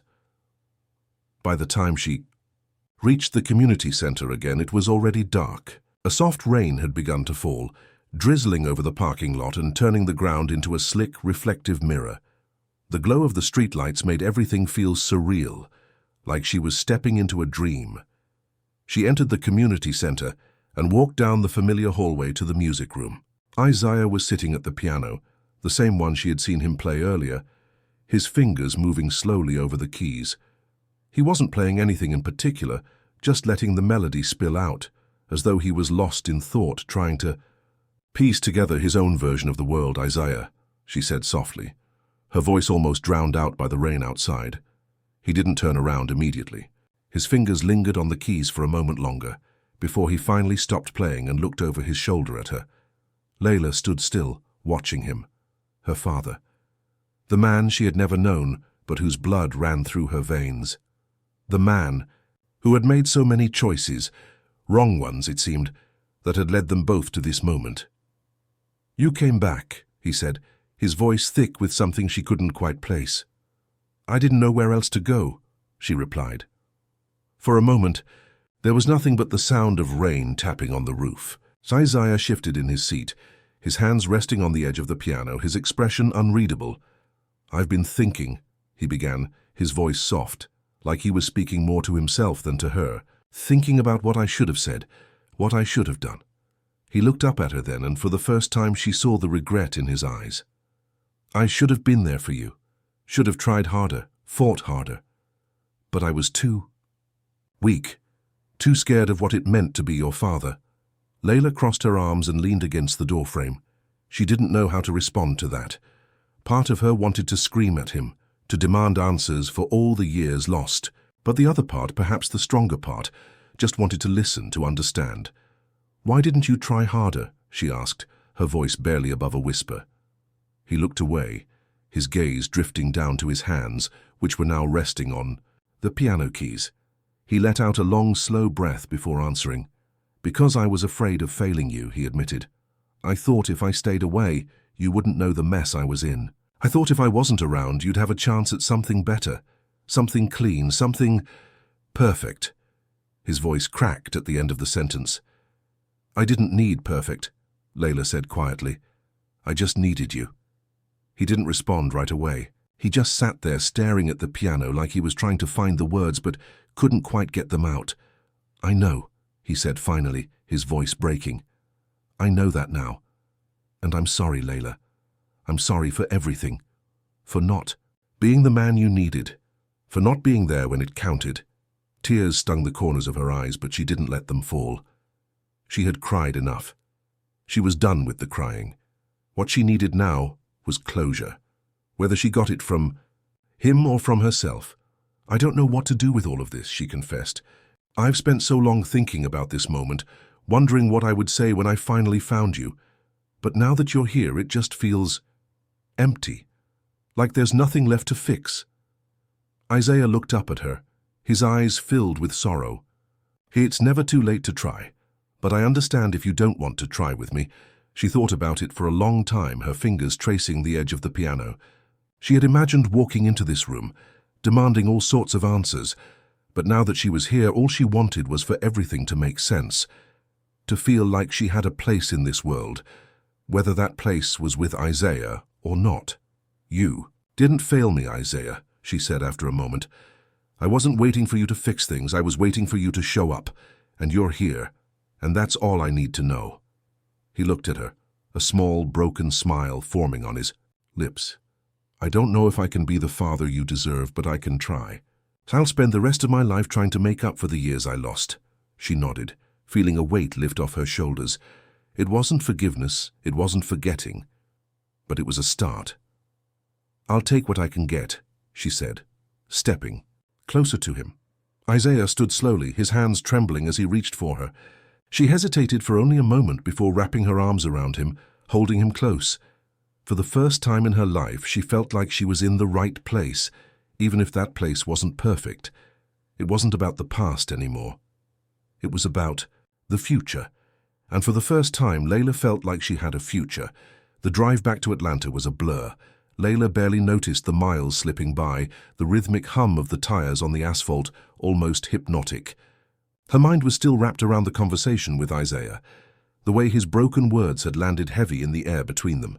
By the time she reached the community center again, it was already dark. A soft rain had begun to fall, drizzling over the parking lot and turning the ground into a slick, reflective mirror. The glow of the streetlights made everything feel surreal, like she was stepping into a dream. She entered the community center and walked down the familiar hallway to the music room. Isaiah was sitting at the piano, the same one she had seen him play earlier, his fingers moving slowly over the keys. He wasn't playing anything in particular, just letting the melody spill out, as though he was lost in thought, trying to piece together his own version of the world. "Isaiah," she said softly, her voice almost drowned out by the rain outside. He didn't turn around immediately. His fingers lingered on the keys for a moment longer, before he finally stopped playing and looked over his shoulder at her. Layla stood still, watching him. Her father. The man she had never known, but whose blood ran through her veins. The man who had made so many choices, wrong ones it seemed, that had led them both to this moment. "You came back," he said, his voice thick with something she couldn't quite place. "I didn't know where else to go," she replied. For a moment, there was nothing but the sound of rain tapping on the roof. Isaiah shifted in his seat, his hands resting on the edge of the piano, his expression unreadable. "I've been thinking," he began, his voice soft, like he was speaking more to himself than to her, "thinking about what I should have said, what I should have done." He looked up at her then, and for the first time she saw the regret in his eyes. "I should have been there for you, should have tried harder, fought harder. But I was too weak, too scared of what it meant to be your father." Layla crossed her arms and leaned against the doorframe. She didn't know how to respond to that. Part of her wanted to scream at him, to demand answers for all the years lost, but the other part, perhaps the stronger part, just wanted to listen, to understand. "Why didn't you try harder?" she asked, her voice barely above a whisper. He looked away, his gaze drifting down to his hands, which were now resting on the piano keys. He let out a long, slow breath before answering. "Because I was afraid of failing you," he admitted. "I thought if I stayed away, you wouldn't know the mess I was in. I thought if I wasn't around, you'd have a chance at something better, something clean, something perfect." His voice cracked at the end of the sentence. "I didn't need perfect," Layla said quietly. "I just needed you." He didn't respond right away. He just sat there staring at the piano like he was trying to find the words but couldn't quite get them out. "I know," he said finally, his voice breaking. "I know that now. And I'm sorry, Layla. I'm sorry for everything. For not being the man you needed. For not being there when it counted." Tears stung the corners of her eyes, but she didn't let them fall. She had cried enough. She was done with the crying. What she needed now was closure. Whether she got it from him or from herself. "I don't know what to do with all of this," she confessed. "I've spent so long thinking about this moment, wondering what I would say when I finally found you. But now that you're here, it just feels empty. Like there's nothing left to fix." Isaiah looked up at her, his eyes filled with sorrow. "It's never too late to try, but I understand if you don't want to try with me." She thought about it for a long time, her fingers tracing the edge of the piano. She had imagined walking into this room, demanding all sorts of answers, but now that she was here, all she wanted was for everything to make sense, to feel like she had a place in this world, whether that place was with Isaiah or not. "You didn't fail me, Isaiah," she said after a moment. "I wasn't waiting for you to fix things, I was waiting for you to show up, and you're here, and that's all I need to know." He looked at her, a small, broken smile forming on his lips. "I don't know if I can be the father you deserve, but I can try." I'll spend the rest of my life trying to make up for the years I lost. She nodded, feeling a weight lift off her shoulders. It wasn't forgiveness, it wasn't forgetting, but it was a start. I'll take what I can get, she said, stepping closer to him. Isaiah stood slowly, his hands trembling as he reached for her. She hesitated for only a moment before wrapping her arms around him, holding him close. For the first time in her life, she felt like she was in the right place, even if that place wasn't perfect. It wasn't about the past anymore. It was about the future. And for the first time, Layla felt like she had a future. The drive back to Atlanta was a blur. Layla barely noticed the miles slipping by, the rhythmic hum of the tires on the asphalt almost hypnotic. Her mind was still wrapped around the conversation with Isaiah, the way his broken words had landed heavy in the air between them.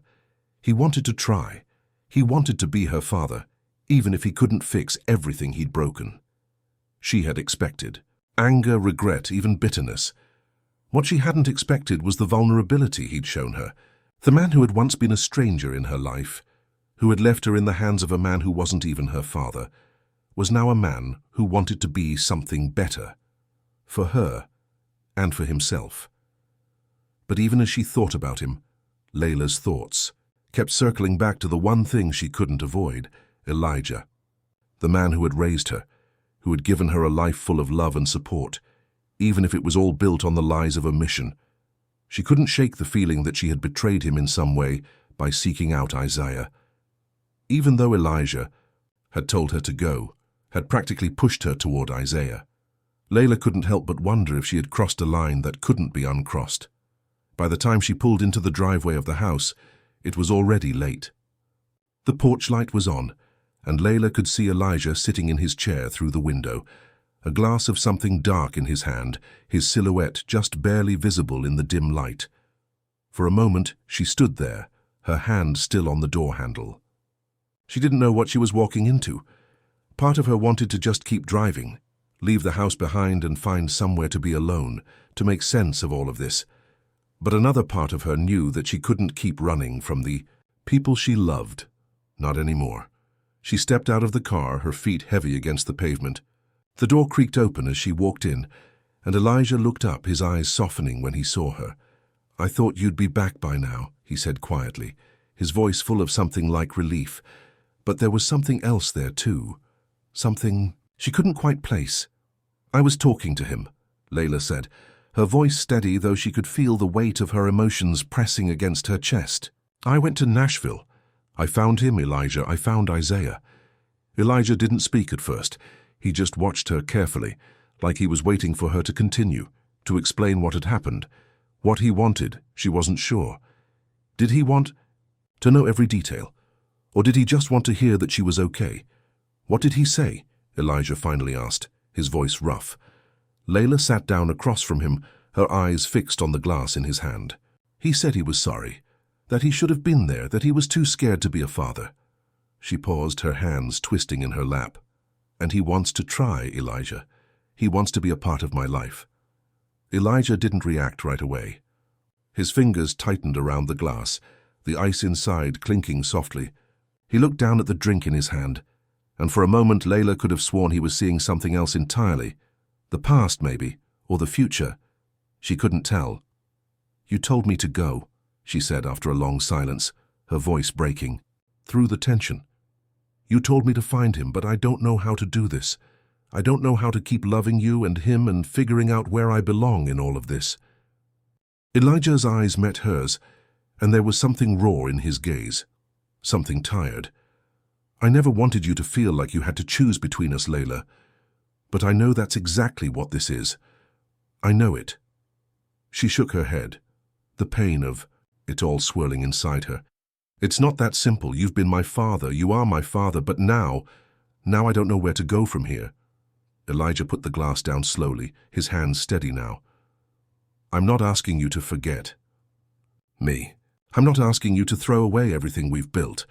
He wanted to try. He wanted to be her father, even if he couldn't fix everything he'd broken. She had expected anger, regret, even bitterness. What she hadn't expected was the vulnerability he'd shown her. The man who had once been a stranger in her life, who had left her in the hands of a man who wasn't even her father, was now a man who wanted to be something better, for her and for himself. But even as she thought about him, Layla's thoughts kept circling back to the one thing she couldn't avoid, Elijah, the man who had raised her, who had given her a life full of love and support, even if it was all built on the lies of omission. She couldn't shake the feeling that she had betrayed him in some way by seeking out Isaiah. Even though Elijah had told her to go, had practically pushed her toward Isaiah, Layla couldn't help but wonder if she had crossed a line that couldn't be uncrossed. By the time she pulled into the driveway of the house, it was already late. The porch light was on, and Layla could see Elijah sitting in his chair through the window, a glass of something dark in his hand, his silhouette just barely visible in the dim light. For a moment, she stood there, her hand still on the door handle. She didn't know what she was walking into. Part of her wanted to just keep driving, leave the house behind and find somewhere to be alone, to make sense of all of this. But another part of her knew that she couldn't keep running from the people she loved. Not anymore. She stepped out of the car, her feet heavy against the pavement. The door creaked open as she walked in, and Elijah looked up, his eyes softening when he saw her. "I thought you'd be back by now," he said quietly, his voice full of something like relief. But there was something else there too, something she couldn't quite place. "I was talking to him," Layla said, her voice steady though she could feel the weight of her emotions pressing against her chest. "I went to Nashville. I found him, Elijah. I found Isaiah." Elijah didn't speak at first. He just watched her carefully, like he was waiting for her to continue, to explain what had happened. What he wanted, she wasn't sure. Did he want to know every detail? Or did he just want to hear that she was okay? "What did he say?" Elijah finally asked, his voice rough. Layla sat down across from him, her eyes fixed on the glass in his hand. "He said he was sorry, that he should have been there, that he was too scared to be a father." She paused, her hands twisting in her lap. "And he wants to try, Elijah. He wants to be a part of my life." Elijah didn't react right away. His fingers tightened around the glass, the ice inside clinking softly. He looked down at the drink in his hand, and for a moment Layla could have sworn he was seeing something else entirely. The past, maybe, or the future. She couldn't tell. "You told me to go," she said after a long silence, her voice breaking through the tension. "You told me to find him, but I don't know how to do this. I don't know how to keep loving you and him and figuring out where I belong in all of this." Elijah's eyes met hers, and there was something raw in his gaze, something tired. "I never wanted you to feel like you had to choose between us, Layla. But I know that's exactly what this is. I know it." She shook her head, the pain of it all swirling inside her. "It's not that simple. You've been my father, you are my father, but now I don't know where to go from here." Elijah put the glass down slowly, his hands steady now. "I'm not asking you to forget me. I'm not asking you to throw away everything we've built,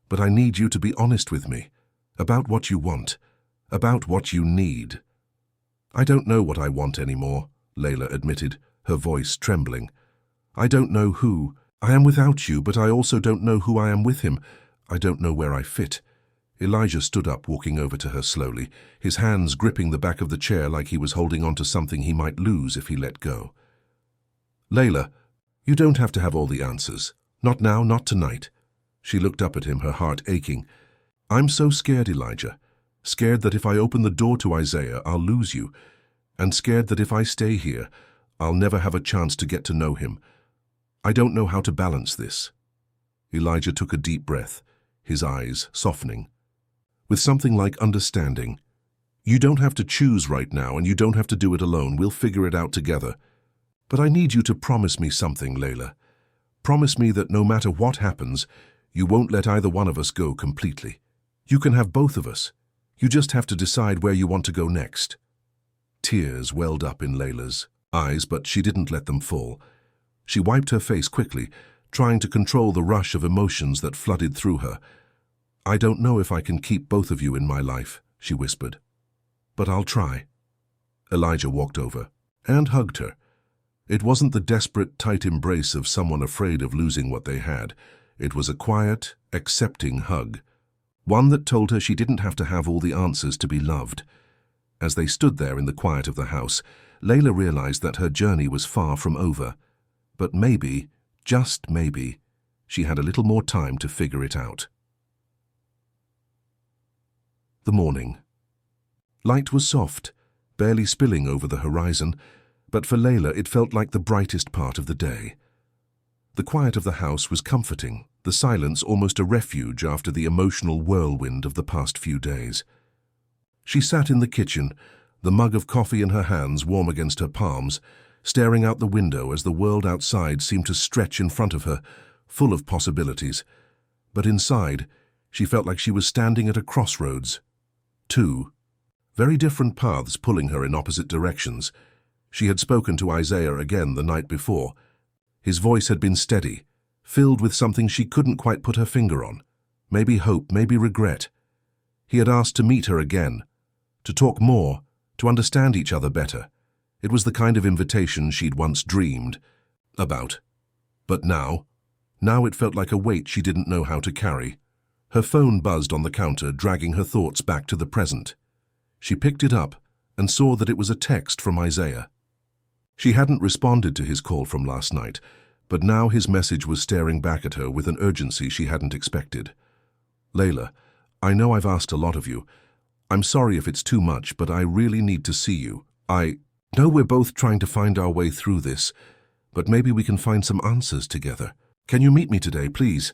but I need you to be honest with me, about what you want, about what you need." "I don't know what I want anymore," Layla admitted, her voice trembling. "I don't know who I am without you, but I also don't know who I am with him. I don't know where I fit. Elijah stood up, walking over to her slowly, his hands gripping the back of the chair like he was holding on to something he might lose if he let go. "Layla, you don't have to have all the answers. Not now, not tonight." She looked up at him, her heart aching. "I'm so scared, Elijah. Scared that if I open the door to Isaiah, I'll lose you. And scared that if I stay here, I'll never have a chance to get to know him. I don't know how to balance this." Elijah took a deep breath, his eyes softening. With something like understanding. "You don't have to choose right now, and you don't have to do it alone. We'll figure it out together. But I need you to promise me something, Layla. Promise me that no matter what happens, you won't let either one of us go completely. You can have both of us. You just have to decide where you want to go next." Tears welled up in Layla's eyes, but she didn't let them fall. She wiped her face quickly, trying to control the rush of emotions that flooded through her. "I don't know if I can keep both of you in my life," she whispered. "But I'll try." Elijah walked over and hugged her. It wasn't the desperate, tight embrace of someone afraid of losing what they had. It was a quiet, accepting hug. One that told her she didn't have to have all the answers to be loved. As they stood there in the quiet of the house, Layla realized that her journey was far from over. But maybe, just maybe, she had a little more time to figure it out. The morning. Light was soft, barely spilling over the horizon, but for Layla it felt like the brightest part of the day. The quiet of the house was comforting, the silence almost a refuge after the emotional whirlwind of the past few days. She sat in the kitchen, the mug of coffee in her hands warm against her palms, staring out the window as the world outside seemed to stretch in front of her, full of possibilities. But inside, she felt like she was standing at a crossroads. Two very different paths pulling her in opposite directions. She had spoken to Isaiah again the night before. His voice had been steady, filled with something she couldn't quite put her finger on. Maybe hope, maybe regret. He had asked to meet her again, to talk more, to understand each other better. It was the kind of invitation she'd once dreamed about. But now it felt like a weight she didn't know how to carry. Her phone buzzed on the counter, dragging her thoughts back to the present. She picked it up and saw that it was a text from Isaiah. She hadn't responded to his call from last night, but now his message was staring back at her with an urgency she hadn't expected. "Layla, I know I've asked a lot of you. I'm sorry if it's too much, but I really need to see you. I know we're both trying to find our way through this, but maybe we can find some answers together. Can you meet me today, please?"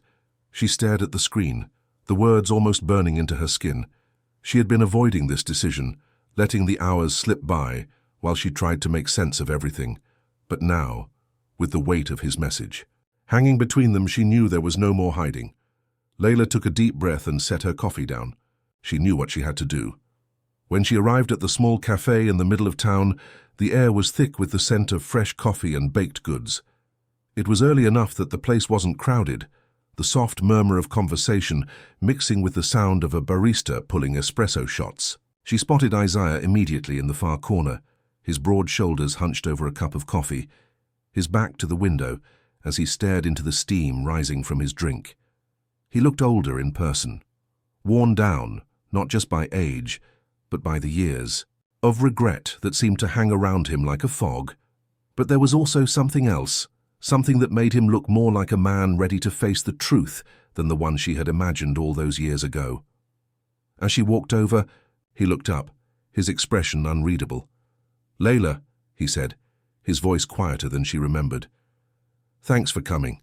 She stared at the screen, the words almost burning into her skin. She had been avoiding this decision, letting the hours slip by while she tried to make sense of everything. But now, with the weight of his message hanging between them, she knew there was no more hiding. Layla took a deep breath and set her coffee down. She knew what she had to do. When she arrived at the small cafe in the middle of town, the air was thick with the scent of fresh coffee and baked goods. It was early enough that the place wasn't crowded, the soft murmur of conversation mixing with the sound of a barista pulling espresso shots. She spotted Isaiah immediately in the far corner, his broad shoulders hunched over a cup of coffee, his back to the window as he stared into the steam rising from his drink. He looked older in person, worn down, not just by age, but by the years, of regret that seemed to hang around him like a fog. But there was also something else, something that made him look more like a man ready to face the truth than the one she had imagined all those years ago. As she walked over, he looked up, his expression unreadable. "Layla," he said, his voice quieter than she remembered. "Thanks for coming."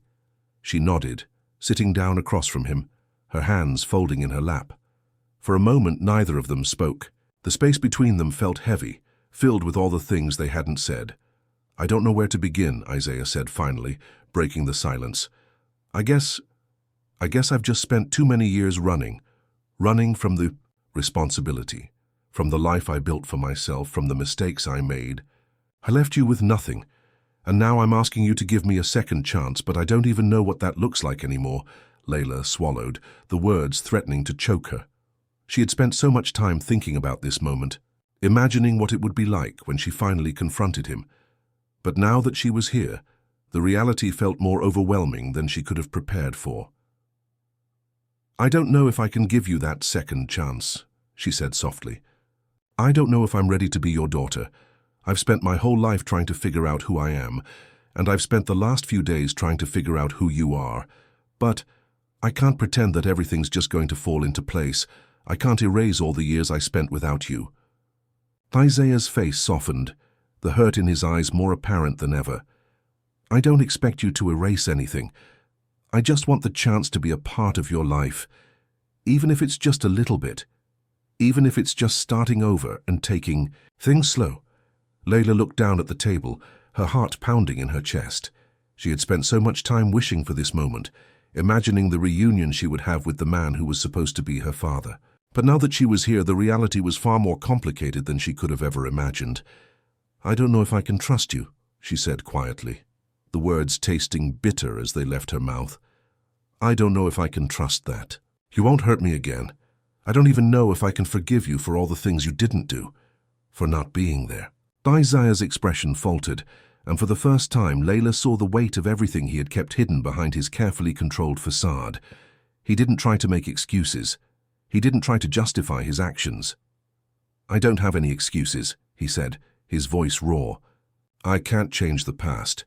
She nodded, sitting down across from him, her hands folding in her lap. For a moment, neither of them spoke. The space between them felt heavy, filled with all the things they hadn't said. "I don't know where to begin," Isaiah said finally, breaking the silence. I guess I've just spent too many years running from the responsibility, from the life I built for myself, from the mistakes I made. I left you with nothing, and now I'm asking you to give me a second chance, but I don't even know what that looks like anymore." Layla swallowed, the words threatening to choke her. She had spent so much time thinking about this moment, imagining what it would be like when she finally confronted him. But now that she was here, the reality felt more overwhelming than she could have prepared for. "I don't know if I can give you that second chance," she said softly. "I don't know if I'm ready to be your daughter. I've spent my whole life trying to figure out who I am, and I've spent the last few days trying to figure out who you are. But I can't pretend that everything's just going to fall into place. I can't erase all the years I spent without you." Isaiah's face softened, the hurt in his eyes more apparent than ever. "I don't expect you to erase anything. I just want the chance to be a part of your life, even if it's just a little bit, even if it's just starting over and taking things slow." Layla looked down at the table, her heart pounding in her chest. She had spent so much time wishing for this moment, imagining the reunion she would have with the man who was supposed to be her father. But now that she was here, the reality was far more complicated than she could have ever imagined. "I don't know if I can trust you," she said quietly, the words tasting bitter as they left her mouth. "I don't know if I can trust that. You won't hurt me again. I don't even know if I can forgive you for all the things you didn't do, for not being there." Isaiah's expression faltered, and for the first time Layla saw the weight of everything he had kept hidden behind his carefully controlled facade. He didn't try to make excuses. He didn't try to justify his actions. "I don't have any excuses," he said, his voice raw. "I can't change the past.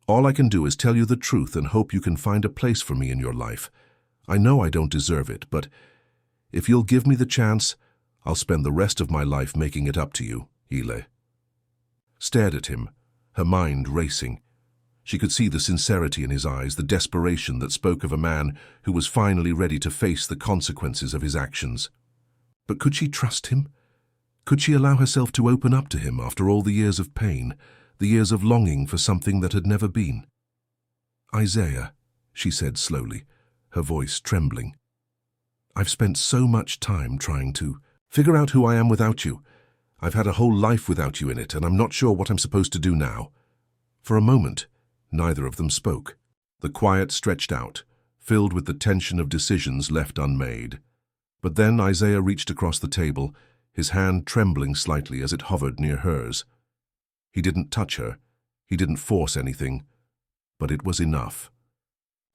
All I can do is tell you the truth and hope you can find a place for me in your life. I know I don't deserve it, but if you'll give me the chance, I'll spend the rest of my life making it up to you." Layla stared at him, her mind racing. She could see the sincerity in his eyes, the desperation that spoke of a man who was finally ready to face the consequences of his actions. But could she trust him? Could she allow herself to open up to him after all the years of pain, the years of longing for something that had never been? "Isaiah," she said slowly, her voice trembling. "I've spent so much time trying to figure out who I am without you. I've had a whole life without you in it, and I'm not sure what I'm supposed to do now." For a moment, neither of them spoke. The quiet stretched out, filled with the tension of decisions left unmade. But then Isaiah reached across the table, his hand trembling slightly as it hovered near hers. He didn't touch her, he didn't force anything, but it was enough.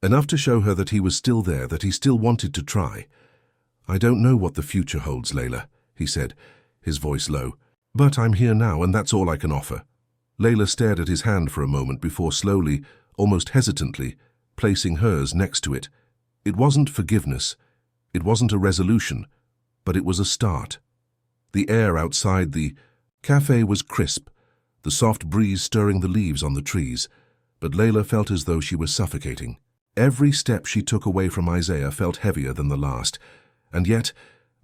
Enough to show her that he was still there, that he still wanted to try. "I don't know what the future holds, Layla," he said, his voice low. "But I'm here now, and that's all I can offer." Layla stared at his hand for a moment before slowly, almost hesitantly, placing hers next to it. It wasn't forgiveness, it wasn't a resolution, but it was a start. The air outside the cafe was crisp, the soft breeze stirring the leaves on the trees, but Layla felt as though she was suffocating. Every step she took away from Isaiah felt heavier than the last, and yet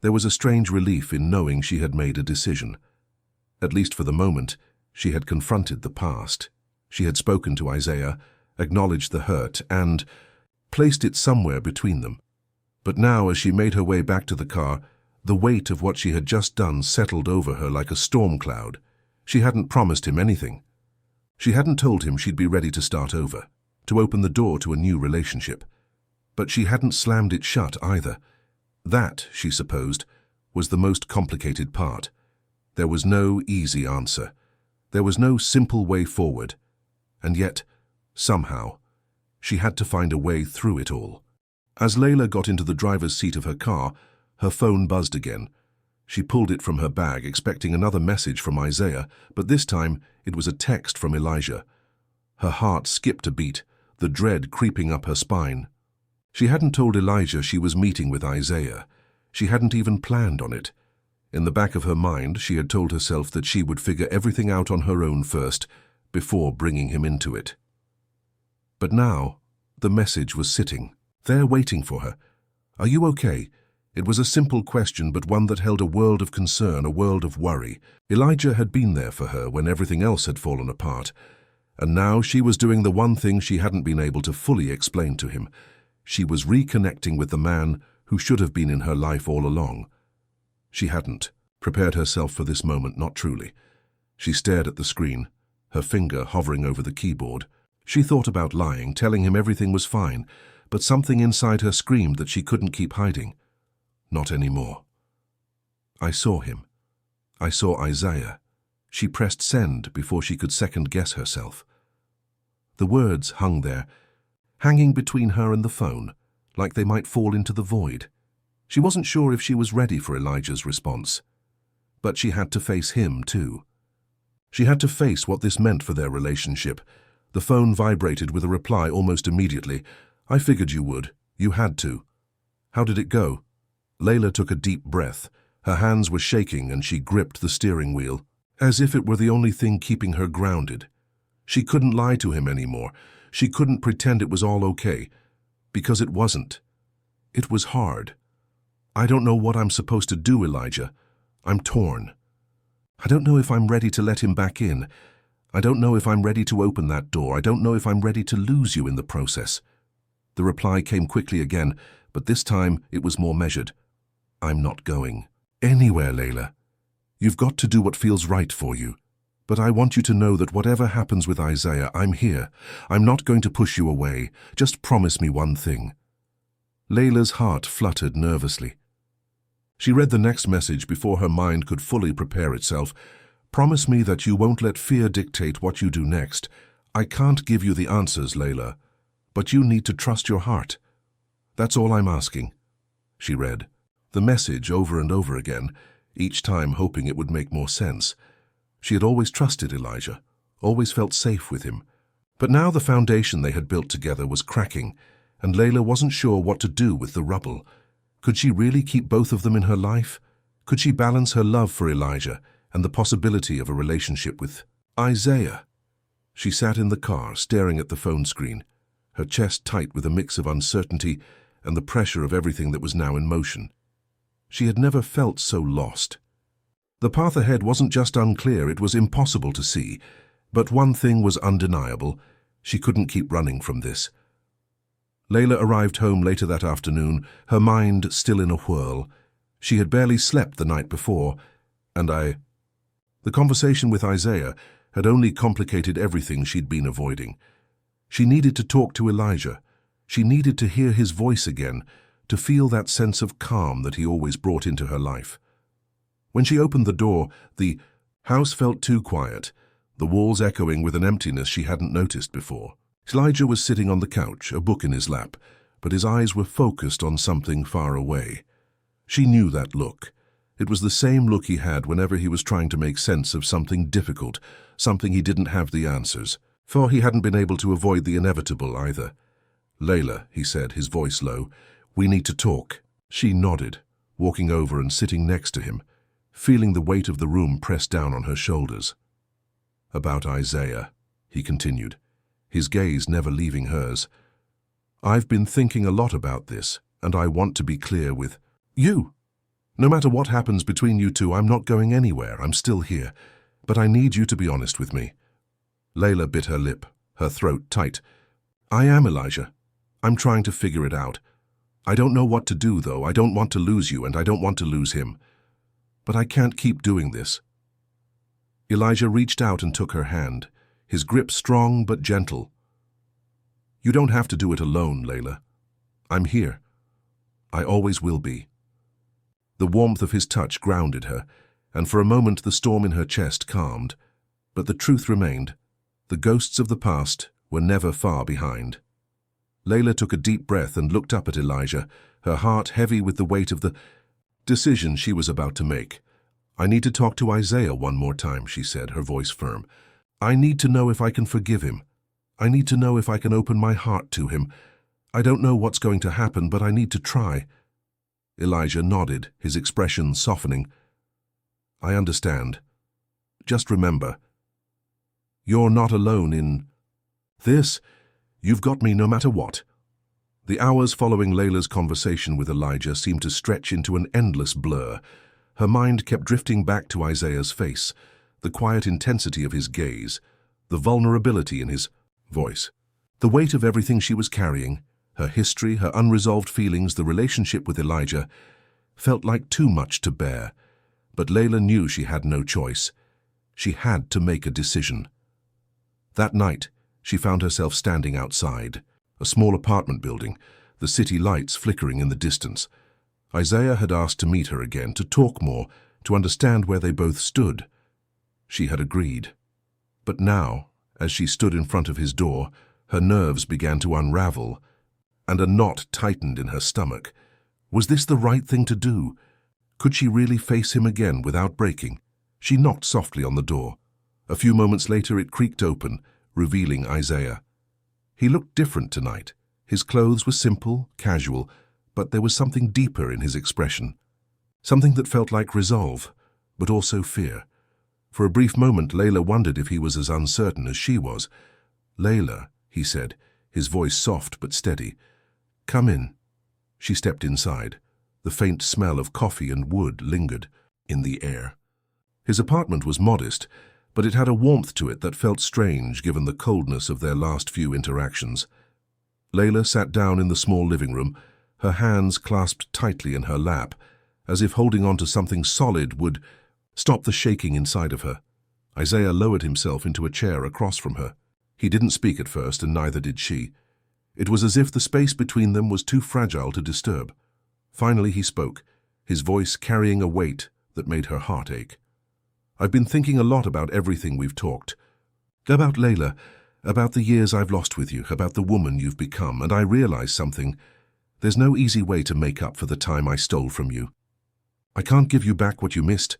there was a strange relief in knowing she had made a decision. At least for the moment, she had confronted the past. She had spoken to Isaiah, acknowledged the hurt, and placed it somewhere between them. But now, as she made her way back to the car, the weight of what she had just done settled over her like a storm cloud. She hadn't promised him anything. She hadn't told him she'd be ready to start over, to open the door to a new relationship. But she hadn't slammed it shut either. That, she supposed, was the most complicated part. There was no easy answer. There was no simple way forward. And yet, somehow, she had to find a way through it all. As Layla got into the driver's seat of her car, her phone buzzed again. She pulled it from her bag, expecting another message from Isaiah, but this time it was a text from Elijah. Her heart skipped a beat, the dread creeping up her spine. She hadn't told Elijah she was meeting with Isaiah. She hadn't even planned on it. In the back of her mind, she had told herself that she would figure everything out on her own first, before bringing him into it. But now, the message was sitting, there waiting for her. "Are you okay?" It was a simple question, but one that held a world of concern, a world of worry. Elijah had been there for her when everything else had fallen apart, and now she was doing the one thing she hadn't been able to fully explain to him. She was reconnecting with the man who should have been in her life all along. She hadn't prepared herself for this moment, not truly. She stared at the screen, her finger hovering over the keyboard. She thought about lying, telling him everything was fine, but something inside her screamed that she couldn't keep hiding. Not anymore. I saw him. I saw Isaiah. She pressed send before she could second-guess herself. The words hung there, hanging between her and the phone, like they might fall into the void. She wasn't sure if she was ready for Elijah's response. But she had to face him, too. She had to face what this meant for their relationship. The phone vibrated with a reply almost immediately. "I figured you would. You had to." "How did it go?" Layla took a deep breath. Her hands were shaking and she gripped the steering wheel, as if it were the only thing keeping her grounded. She couldn't lie to him anymore. She couldn't pretend it was all okay, because it wasn't. It was hard. "I don't know what I'm supposed to do, Elijah. I'm torn. I don't know if I'm ready to let him back in. I don't know if I'm ready to open that door. I don't know if I'm ready to lose you in the process." The reply came quickly again, but this time it was more measured. "I'm not going anywhere, Layla. You've got to do what feels right for you. But I want you to know that whatever happens with Isaiah, I'm here. I'm not going to push you away. Just promise me one thing." Layla's heart fluttered nervously. She read the next message before her mind could fully prepare itself. "Promise me that you won't let fear dictate what you do next. I can't give you the answers, Layla, but you need to trust your heart. That's all I'm asking." She read the message over and over again, each time hoping it would make more sense. She had always trusted Elijah, always felt safe with him. But now the foundation they had built together was cracking, and Layla wasn't sure what to do with the rubble. Could she really keep both of them in her life? Could she balance her love for Elijah and the possibility of a relationship with Isaiah? She sat in the car, staring at the phone screen, her chest tight with a mix of uncertainty and the pressure of everything that was now in motion. She had never felt so lost. The path ahead wasn't just unclear, it was impossible to see. But one thing was undeniable: she couldn't keep running from this. Layla arrived home later that afternoon, her mind still in a whirl. She had barely slept the night before, and the conversation with Isaiah had only complicated everything she'd been avoiding. She needed to talk to Elijah. She needed to hear his voice again, to feel that sense of calm that he always brought into her life. When she opened the door, the house felt too quiet, the walls echoing with an emptiness she hadn't noticed before. Elijah was sitting on the couch, a book in his lap, but his eyes were focused on something far away. She knew that look. It was the same look he had whenever he was trying to make sense of something difficult, something he didn't have the answers. For he hadn't been able to avoid the inevitable either. "Layla," he said, his voice low, "we need to talk." She nodded, walking over and sitting next to him, feeling the weight of the room press down on her shoulders. "About Isaiah," he continued, his gaze never leaving hers. "I've been thinking a lot about this, and I want to be clear with you. No matter what happens between you two, I'm not going anywhere. I'm still here. But I need you to be honest with me." Layla bit her lip, her throat tight. "I am, Elijah. I'm trying to figure it out. I don't know what to do, though. I don't want to lose you, and I don't want to lose him. But I can't keep doing this." Elijah reached out and took her hand, his grip strong but gentle. "You don't have to do it alone, Layla. I'm here. I always will be." The warmth of his touch grounded her, and for a moment the storm in her chest calmed. But the truth remained. The ghosts of the past were never far behind. Layla took a deep breath and looked up at Elijah, her heart heavy with the weight of the decision she was about to make. "I need to talk to Isaiah one more time," she said, her voice firm. "I need to know if I can forgive him. I need to know if I can open my heart to him. I don't know what's going to happen, but I need to try." Elijah nodded, his expression softening. "I understand. Just remember, you're not alone in this. You've got me no matter what." The hours following Layla's conversation with Elijah seemed to stretch into an endless blur. Her mind kept drifting back to Isaiah's face, the quiet intensity of his gaze, the vulnerability in his voice, the weight of everything she was carrying, her history, her unresolved feelings. The relationship with Elijah felt like too much to bear. But Layla knew she had no choice. She had to make a decision. That night, she found herself standing outside, a small apartment building, the city lights flickering in the distance. Isaiah had asked to meet her again, to talk more, to understand where they both stood. She had agreed. But now, as she stood in front of his door, her nerves began to unravel. and a knot tightened in her stomach. Was this the right thing to do? Could she really face him again without breaking? She knocked softly on the door. A few moments later it creaked open, revealing Isaiah. He looked different tonight. His clothes were simple, casual, but there was something deeper in his expression. Something that felt like resolve, but also fear. For a brief moment, Layla wondered if he was as uncertain as she was. "Layla," he said, his voice soft but steady. "Come in." She stepped inside. The faint smell of coffee and wood lingered in the air. His apartment was modest, but it had a warmth to it that felt strange given the coldness of their last few interactions. Layla sat down in the small living room, her hands clasped tightly in her lap, as if holding on to something solid would stop the shaking inside of her. Isaiah lowered himself into a chair across from her. He didn't speak at first, and neither did she. It was as if the space between them was too fragile to disturb. Finally he spoke, his voice carrying a weight that made her heart ache. "I've been thinking a lot about everything we've talked. About Layla, about the years I've lost with you, about the woman you've become, and I realize something. There's no easy way to make up for the time I stole from you. I can't give you back what you missed,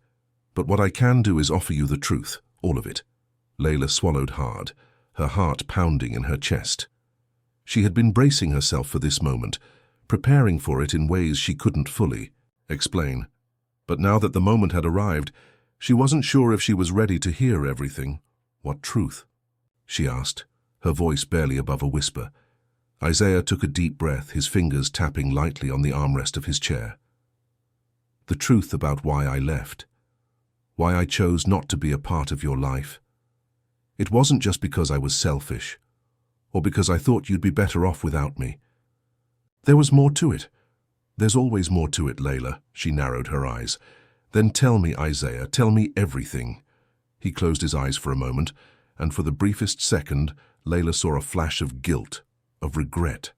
but what I can do is offer you the truth, all of it." Layla swallowed hard, her heart pounding in her chest. She had been bracing herself for this moment, preparing for it in ways she couldn't fully explain. But now that the moment had arrived, she wasn't sure if she was ready to hear everything. "What truth?" she asked, her voice barely above a whisper. Isaiah took a deep breath, his fingers tapping lightly on the armrest of his chair. "The truth about why I left. Why I chose not to be a part of your life. It wasn't just because I was selfish, or because I thought you'd be better off without me. There was more to it. There's always more to it, Layla." She narrowed her eyes. "Then tell me, Isaiah, tell me everything." He closed his eyes for a moment, and for the briefest second, Layla saw a flash of guilt, of regret.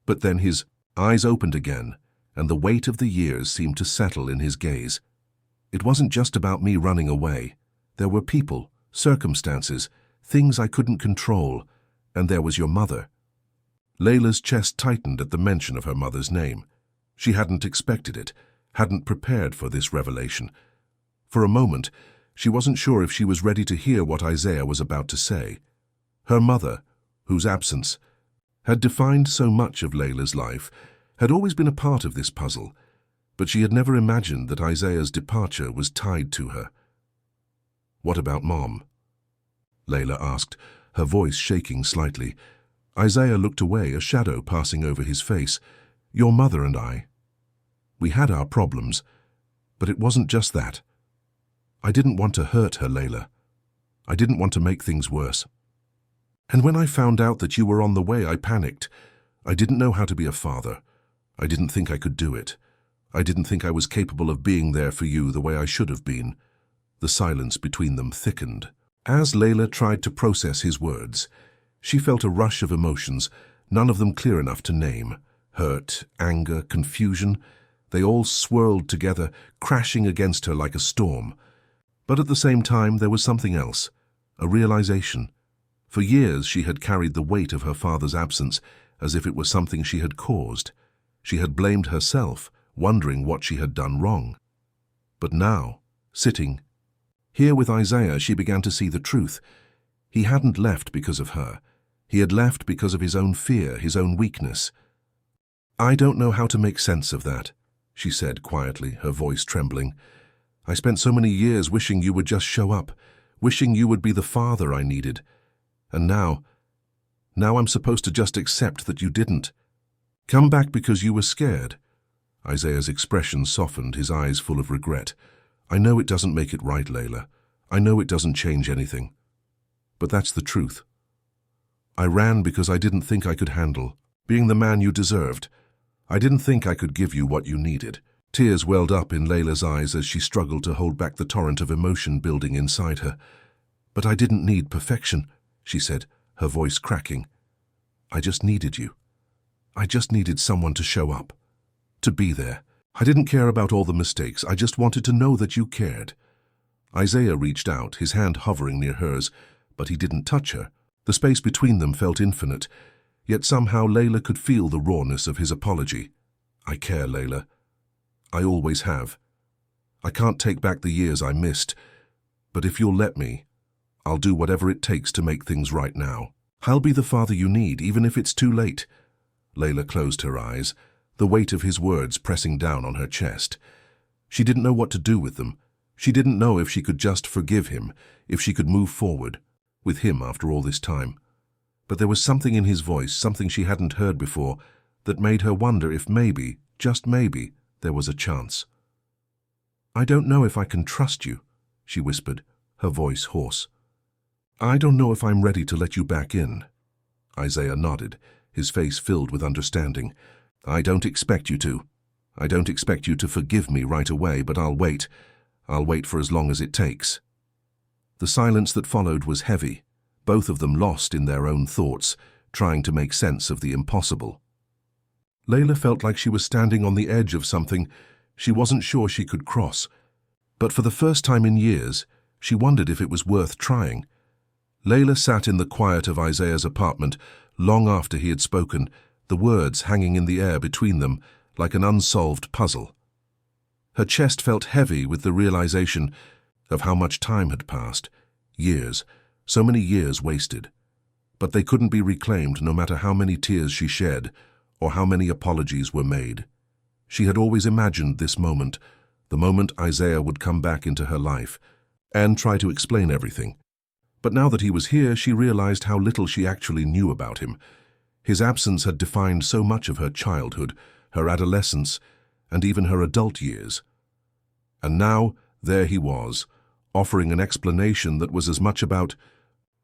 But then his eyes opened again, and the weight of the years seemed to settle in his gaze. "It wasn't just about me running away. There were people, circumstances, things I couldn't control, and there was your mother." Layla's chest tightened at the mention of her mother's name. She hadn't expected it, hadn't prepared for this revelation. For a moment, she wasn't sure if she was ready to hear what Isaiah was about to say. Her mother, whose absence had defined so much of Layla's life, had always been a part of this puzzle, but she had never imagined that Isaiah's departure was tied to her. "What about Mom?" Layla asked, her voice shaking slightly. Isaiah looked away, a shadow passing over his face. "Your mother and I. We had our problems, but it wasn't just that. I didn't want to hurt her, Layla. I didn't want to make things worse. And when I found out that you were on the way, I panicked. I didn't know how to be a father. I didn't think I could do it. I didn't think I was capable of being there for you the way I should have been." The silence between them thickened. As Layla tried to process his words, she felt a rush of emotions, none of them clear enough to name. Hurt, anger, confusion, they all swirled together, crashing against her like a storm. But at the same time, there was something else, a realization. For years she had carried the weight of her father's absence as if it was something she had caused. She had blamed herself, wondering what she had done wrong. But now, sitting here with Isaiah, she began to see the truth. He hadn't left because of her. He had left because of his own fear, his own weakness. "I don't know how to make sense of that," she said quietly, her voice trembling. "I spent so many years wishing you would just show up, wishing you would be the father I needed. And now I'm supposed to just accept that you didn't. Come back because you were scared." Isaiah's expression softened, his eyes full of regret. "I know it doesn't make it right, Layla. I know it doesn't change anything. But that's the truth. I ran because I didn't think I could handle being the man you deserved. I didn't think I could give you what you needed." Tears welled up in Layla's eyes as she struggled to hold back the torrent of emotion building inside her. "But I didn't need perfection," she said, her voice cracking. "I just needed you. I just needed someone to show up, to be there. I didn't care about all the mistakes. I just wanted to know that you cared." Isaiah reached out, his hand hovering near hers, but he didn't touch her. The space between them felt infinite, Yet somehow Layla could feel the rawness of his apology. "I care, Layla. I always have. I can't take back the years I missed, but if you'll let me, I'll do whatever it takes to make things right now. I'll be the father you need, even if it's too late." Layla closed her eyes, the weight of his words pressing down on her chest. She didn't know what to do with them. She didn't know if she could just forgive him, if she could move forward, with him after all this time. But there was something in his voice, something she hadn't heard before, that made her wonder if maybe, just maybe, there was a chance. "I don't know if I can trust you," she whispered, her voice hoarse. "I don't know if I'm ready to let you back in." Isaiah nodded, his face filled with understanding. "I don't expect you to. I don't expect you to forgive me right away, but I'll wait. I'll wait for as long as it takes." The silence that followed was heavy, both of them lost in their own thoughts, trying to make sense of the impossible. Layla felt like she was standing on the edge of something she wasn't sure she could cross, but for the first time in years, she wondered if it was worth trying. Layla sat in the quiet of Isaiah's apartment long after he had spoken, the words hanging in the air between them like an unsolved puzzle. Her chest felt heavy with the realization of how much time had passed, years, so many years wasted. But they couldn't be reclaimed no matter how many tears she shed or how many apologies were made. She had always imagined this moment, the moment Isaiah would come back into her life and try to explain everything. But now that he was here, she realized how little she actually knew about him. His absence had defined so much of her childhood, her adolescence, and even her adult years. And now, there he was, offering an explanation that was as much about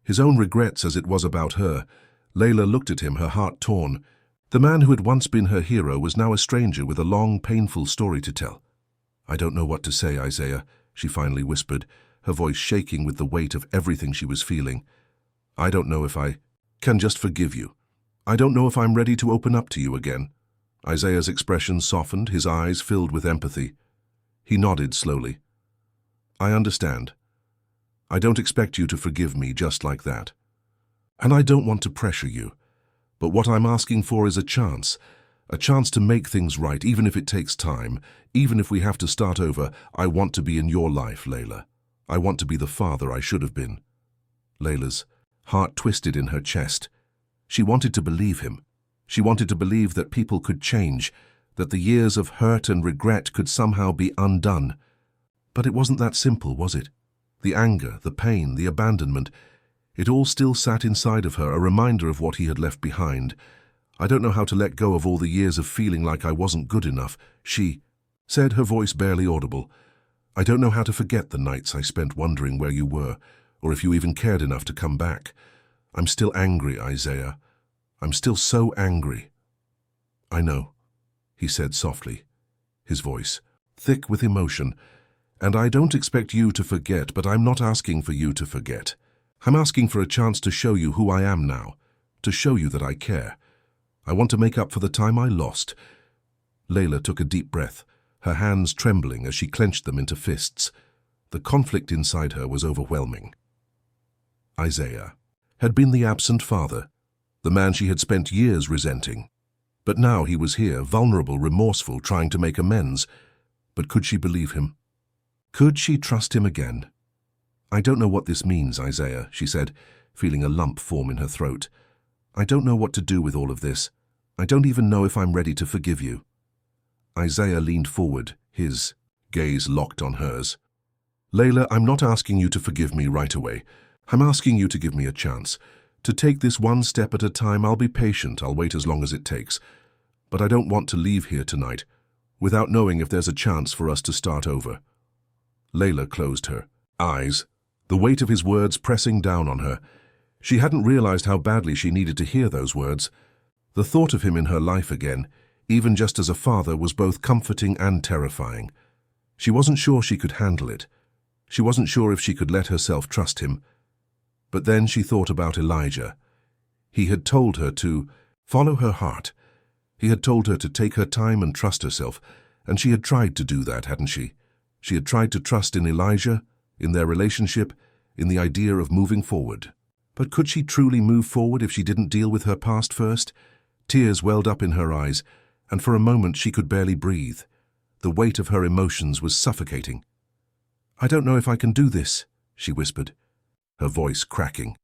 his own regrets as it was about her. Layla looked at him, her heart torn. The man who had once been her hero was now a stranger with a long, painful story to tell. "I don't know what to say, Isaiah," she finally whispered, her voice shaking with the weight of everything she was feeling. "I don't know if I can just forgive you. I don't know if I'm ready to open up to you again." Isaiah's expression softened, his eyes filled with empathy. He nodded slowly. "I understand. I don't expect you to forgive me just like that. And I don't want to pressure you. But what I'm asking for is a chance to make things right, even if it takes time, even if we have to start over. I want to be in your life, Layla. I want to be the father I should have been." Layla's heart twisted in her chest. She wanted to believe him. She wanted to believe that people could change, that the years of hurt and regret could somehow be undone. But it wasn't that simple, was it? The anger, the pain, the abandonment, it all still sat inside of her, a reminder of what he had left behind. "I don't know how to let go of all the years of feeling like I wasn't good enough," she said, her voice barely audible. "I don't know how to forget the nights I spent wondering where you were, or if you even cared enough to come back. I'm still angry, Isaiah. I'm still so angry." "I know," he said softly, his voice thick with emotion. "And I don't expect you to forget, but I'm not asking for you to forget. I'm asking for a chance to show you who I am now, to show you that I care. I want to make up for the time I lost." Layla took a deep breath, her hands trembling as she clenched them into fists. The conflict inside her was overwhelming. Isaiah had been the absent father, the man she had spent years resenting. But now he was here, vulnerable, remorseful, trying to make amends. But could she believe him? Could she trust him again? "I don't know what this means, Isaiah," she said, feeling a lump form in her throat. "I don't know what to do with all of this. I don't even know if I'm ready to forgive you." Isaiah leaned forward, his gaze locked on hers. "Layla, I'm not asking you to forgive me right away. I'm asking you to give me a chance. To take this one step at a time. I'll be patient, I'll wait as long as it takes. But I don't want to leave here tonight without knowing if there's a chance for us to start over." Layla closed her eyes, the weight of his words pressing down on her. She hadn't realized how badly she needed to hear those words. The thought of him in her life again, even just as a father, was both comforting and terrifying. She wasn't sure she could handle it. She wasn't sure if she could let herself trust him. But then she thought about Elijah. He had told her to follow her heart. He had told her to take her time and trust herself, and she had tried to do that, hadn't she? She had tried to trust in Elijah, in their relationship, in the idea of moving forward. But could she truly move forward if she didn't deal with her past first? Tears welled up in her eyes, and for a moment she could barely breathe. The weight of her emotions was suffocating. "I don't know if I can do this," she whispered, her voice cracking.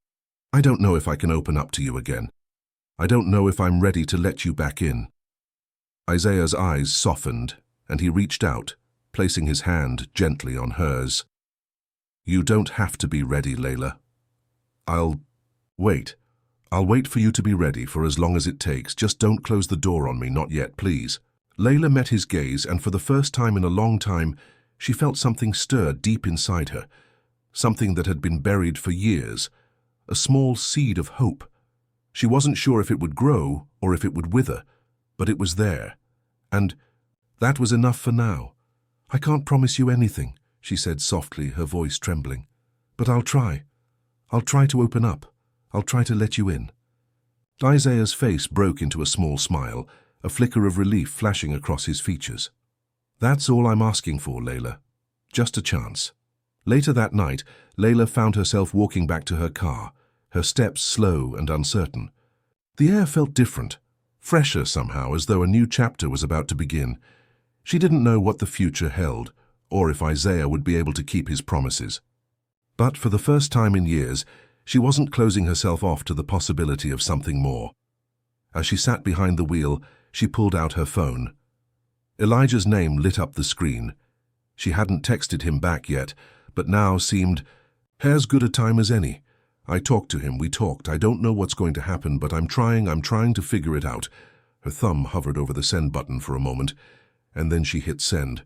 "I don't know if I can open up to you again. I don't know if I'm ready to let you back in." Isaiah's eyes softened, and he reached out, placing his hand gently on hers. "You don't have to be ready, Layla. I'll wait. I'll wait for you to be ready for as long as it takes. Just don't close the door on me, not yet, please." Layla met his gaze, and for the first time in a long time, she felt something stir deep inside her, something that had been buried for years, a small seed of hope. She wasn't sure if it would grow or if it would wither, but it was there, and that was enough for now. "I can't promise you anything," she said softly, her voice trembling. "But I'll try. I'll try to open up. I'll try to let you in." Isaiah's face broke into a small smile, a flicker of relief flashing across his features. "That's all I'm asking for, Layla. Just a chance." Later that night, Layla found herself walking back to her car, her steps slow and uncertain. The air felt different, fresher somehow, as though a new chapter was about to begin. She didn't know what the future held, or if Isaiah would be able to keep his promises. But for the first time in years, she wasn't closing herself off to the possibility of something more. As she sat behind the wheel, she pulled out her phone. Elijah's name lit up the screen. She hadn't texted him back yet, but now seemed, "As good a time as any. I talked to him, we talked. I don't know what's going to happen, but I'm trying to figure it out." Her thumb hovered over the send button for a moment, and then she hit send.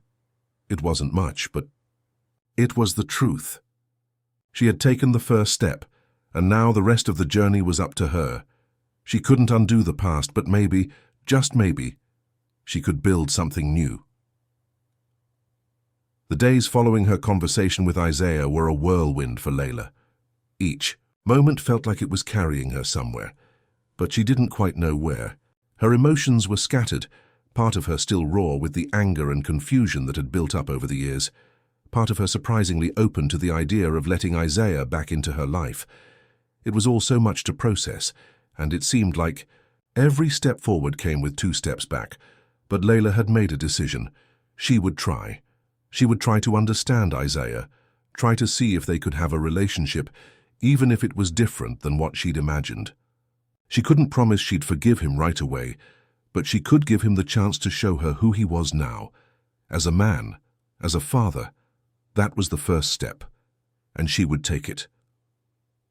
It wasn't much, but it was the truth. She had taken the first step, and now the rest of the journey was up to her. She couldn't undo the past, but maybe, just maybe, she could build something new. The days following her conversation with Isaiah were a whirlwind for Layla. Each moment felt like it was carrying her somewhere, but she didn't quite know where. Her emotions were scattered, part of her still raw with the anger and confusion that had built up over the years, part of her surprisingly open to the idea of letting Isaiah back into her life. It was all so much to process, and it seemed like every step forward came with 2 steps back. But Layla had made a decision. She would try. She would try to understand Isaiah, try to see if they could have a relationship, even if it was different than what she'd imagined. She couldn't promise she'd forgive him right away, but she could give him the chance to show her who he was now. As a man, as a father, that was the first step, and she would take it.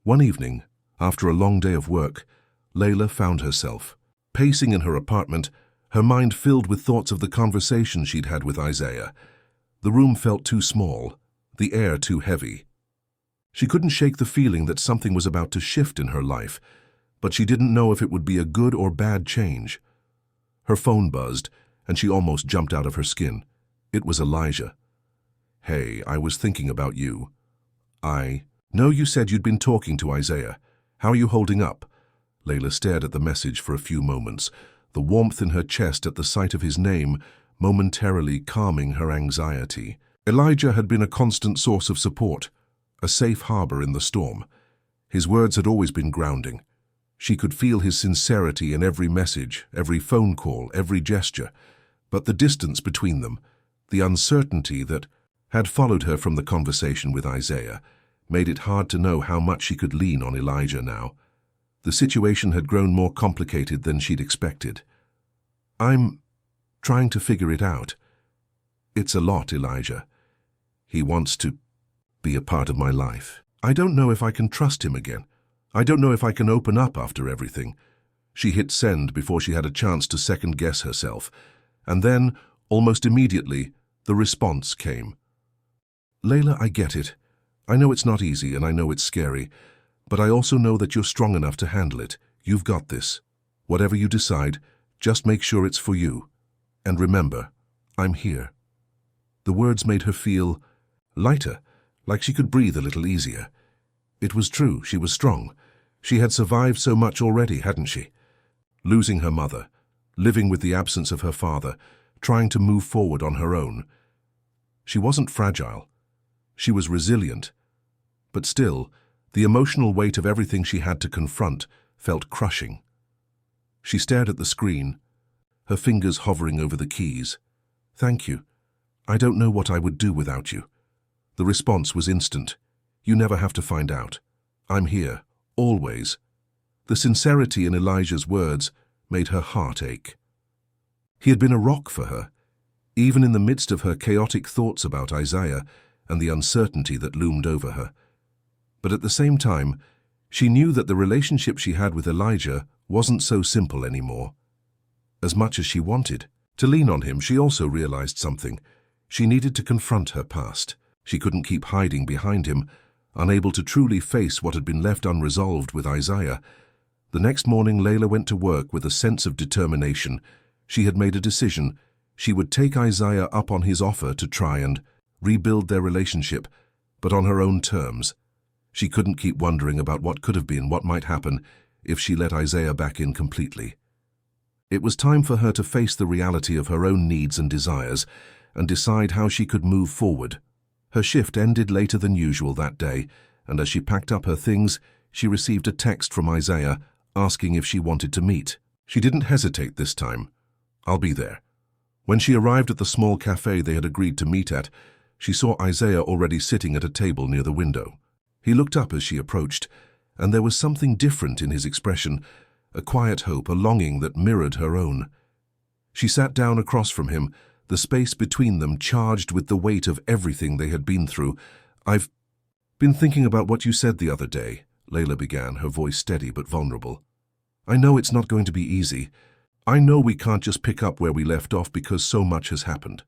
One evening, after a long day of work, Layla found herself pacing in her apartment, her mind filled with thoughts of the conversation she'd had with Isaiah. The room felt too small, the air too heavy. She couldn't shake the feeling that something was about to shift in her life, but she didn't know if it would be a good or bad change. Her phone buzzed, and she almost jumped out of her skin. It was Elijah. "Hey, I was thinking about you. I know you said you'd been talking to Isaiah. How are you holding up?" Layla stared at the message for a few moments, the warmth in her chest at the sight of his name momentarily calming her anxiety. Elijah had been a constant source of support, a safe harbor in the storm. His words had always been grounding. She could feel his sincerity in every message, every phone call, every gesture. But the distance between them, the uncertainty that had followed her from the conversation with Isaiah, made it hard to know how much she could lean on Elijah now. The situation had grown more complicated than she'd expected. "I'm trying to figure it out. It's a lot, Elijah. He wants to be a part of my life. I don't know if I can trust him again. I don't know if I can open up after everything." She hit send before she had a chance to second-guess herself. And then, almost immediately, the response came. "Layla, I get it. I know it's not easy and I know it's scary, but I also know that you're strong enough to handle it. You've got this. Whatever you decide, just make sure it's for you. And remember, I'm here." The words made her feel lighter, like she could breathe a little easier. It was true, she was strong. She had survived so much already, hadn't she? Losing her mother, living with the absence of her father, trying to move forward on her own. She wasn't fragile. She was resilient. But still, The emotional weight of everything she had to confront felt crushing. She stared at the screen, her fingers hovering over the keys. "Thank you. I don't know what I would do without you." The response was instant. "You never have to find out. I'm here, always." The sincerity in Elijah's words made her heart ache. He had been a rock for her, even in the midst of her chaotic thoughts about Isaiah and the uncertainty that loomed over her. But at the same time, she knew that the relationship she had with Elijah wasn't so simple anymore. As much as she wanted to lean on him, she also realized something. She needed to confront her past. She couldn't keep hiding behind him, unable to truly face what had been left unresolved with Isaiah. The next morning, Layla went to work with a sense of determination. She had made a decision. She would take Isaiah up on his offer to try and rebuild their relationship, but on her own terms. She couldn't keep wondering about what could have been, what might happen if she let Isaiah back in completely. It was time for her to face the reality of her own needs and desires and decide how she could move forward. Her shift ended later than usual that day, and as she packed up her things, she received a text from Isaiah asking if she wanted to meet. She didn't hesitate this time. "I'll be there." When she arrived at the small cafe they had agreed to meet at, she saw Isaiah already sitting at a table near the window. He looked up as she approached, and there was something different in his expression, a quiet hope, a longing that mirrored her own. She sat down across from him, the space between them charged with the weight of everything they had been through. "I've been thinking about what you said the other day," Layla began, her voice steady but vulnerable. "I know it's not going to be easy. I know we can't just pick up where we left off because so much has happened.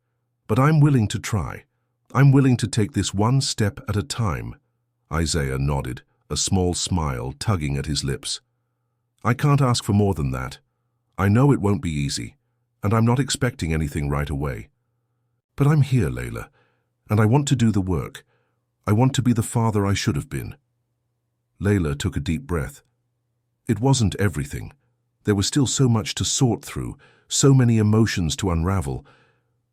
But I'm willing to try. I'm willing to take this one step at a time." Isaiah nodded, a small smile tugging at his lips. "I can't ask for more than that. I know it won't be easy, and I'm not expecting anything right away. But I'm here, Layla, and I want to do the work. I want to be the father I should have been." Layla took a deep breath. It wasn't everything. There was still so much to sort through, so many emotions to unravel.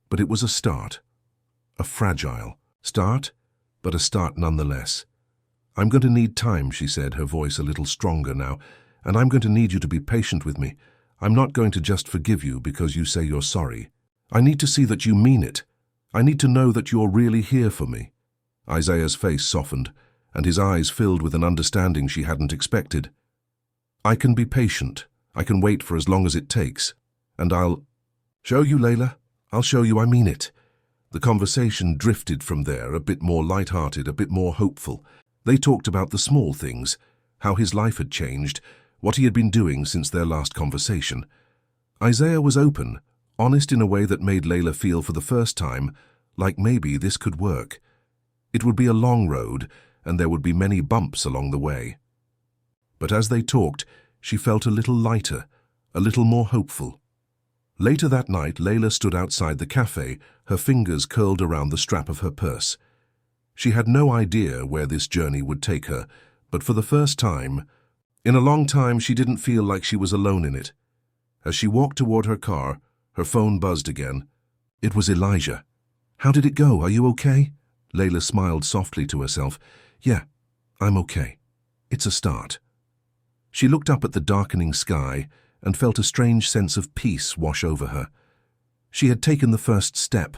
But it was a start. A fragile start, but a start nonetheless. "I'm going to need time," she said, her voice a little stronger now, "and I'm going to need you to be patient with me. I'm not going to just forgive you because you say you're sorry. I need to see that you mean it. I need to know that you're really here for me." Isaiah's face softened, and his eyes filled with an understanding she hadn't expected. "I can be patient. I can wait for as long as it takes. And I'll show you, Layla. I'll show you I mean it." The conversation drifted from there, a bit more light-hearted, a bit more hopeful. They talked about the small things, how his life had changed, what he had been doing since their last conversation. Isaiah was open, honest in a way that made Layla feel for the first time like maybe this could work. It would be a long road, and there would be many bumps along the way. But as they talked, she felt a little lighter, a little more hopeful. Later that night, Layla stood outside the cafe, her fingers curled around the strap of her purse. She had no idea where this journey would take her, but for the first time, in a long time, she didn't feel like she was alone in it. As she walked toward her car, her phone buzzed again. It was Elijah. "How did it go? Are you okay?" Layla smiled softly to herself. "Yeah, I'm okay. It's a start." She looked up at the darkening sky and felt a strange sense of peace wash over her. She had taken the first step.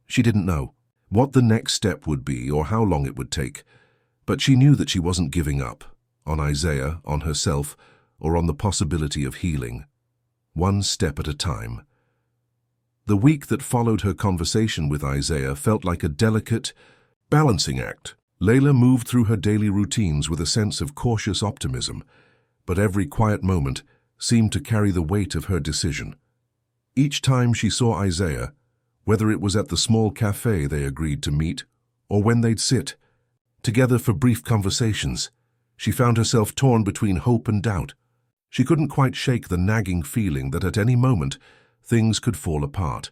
She didn't know what the next step would be or how long it would take, but she knew that she wasn't giving up on Isaiah, on herself, or on the possibility of healing. One step at a time. The week that followed her conversation with Isaiah felt like a delicate balancing act. Layla moved through her daily routines with a sense of cautious optimism, but every quiet moment seemed to carry the weight of her decision. Each time she saw Isaiah, whether it was at the small cafe they agreed to meet or when they'd sit together for brief conversations, she found herself torn between hope and doubt. She couldn't quite shake the nagging feeling that at any moment things could fall apart.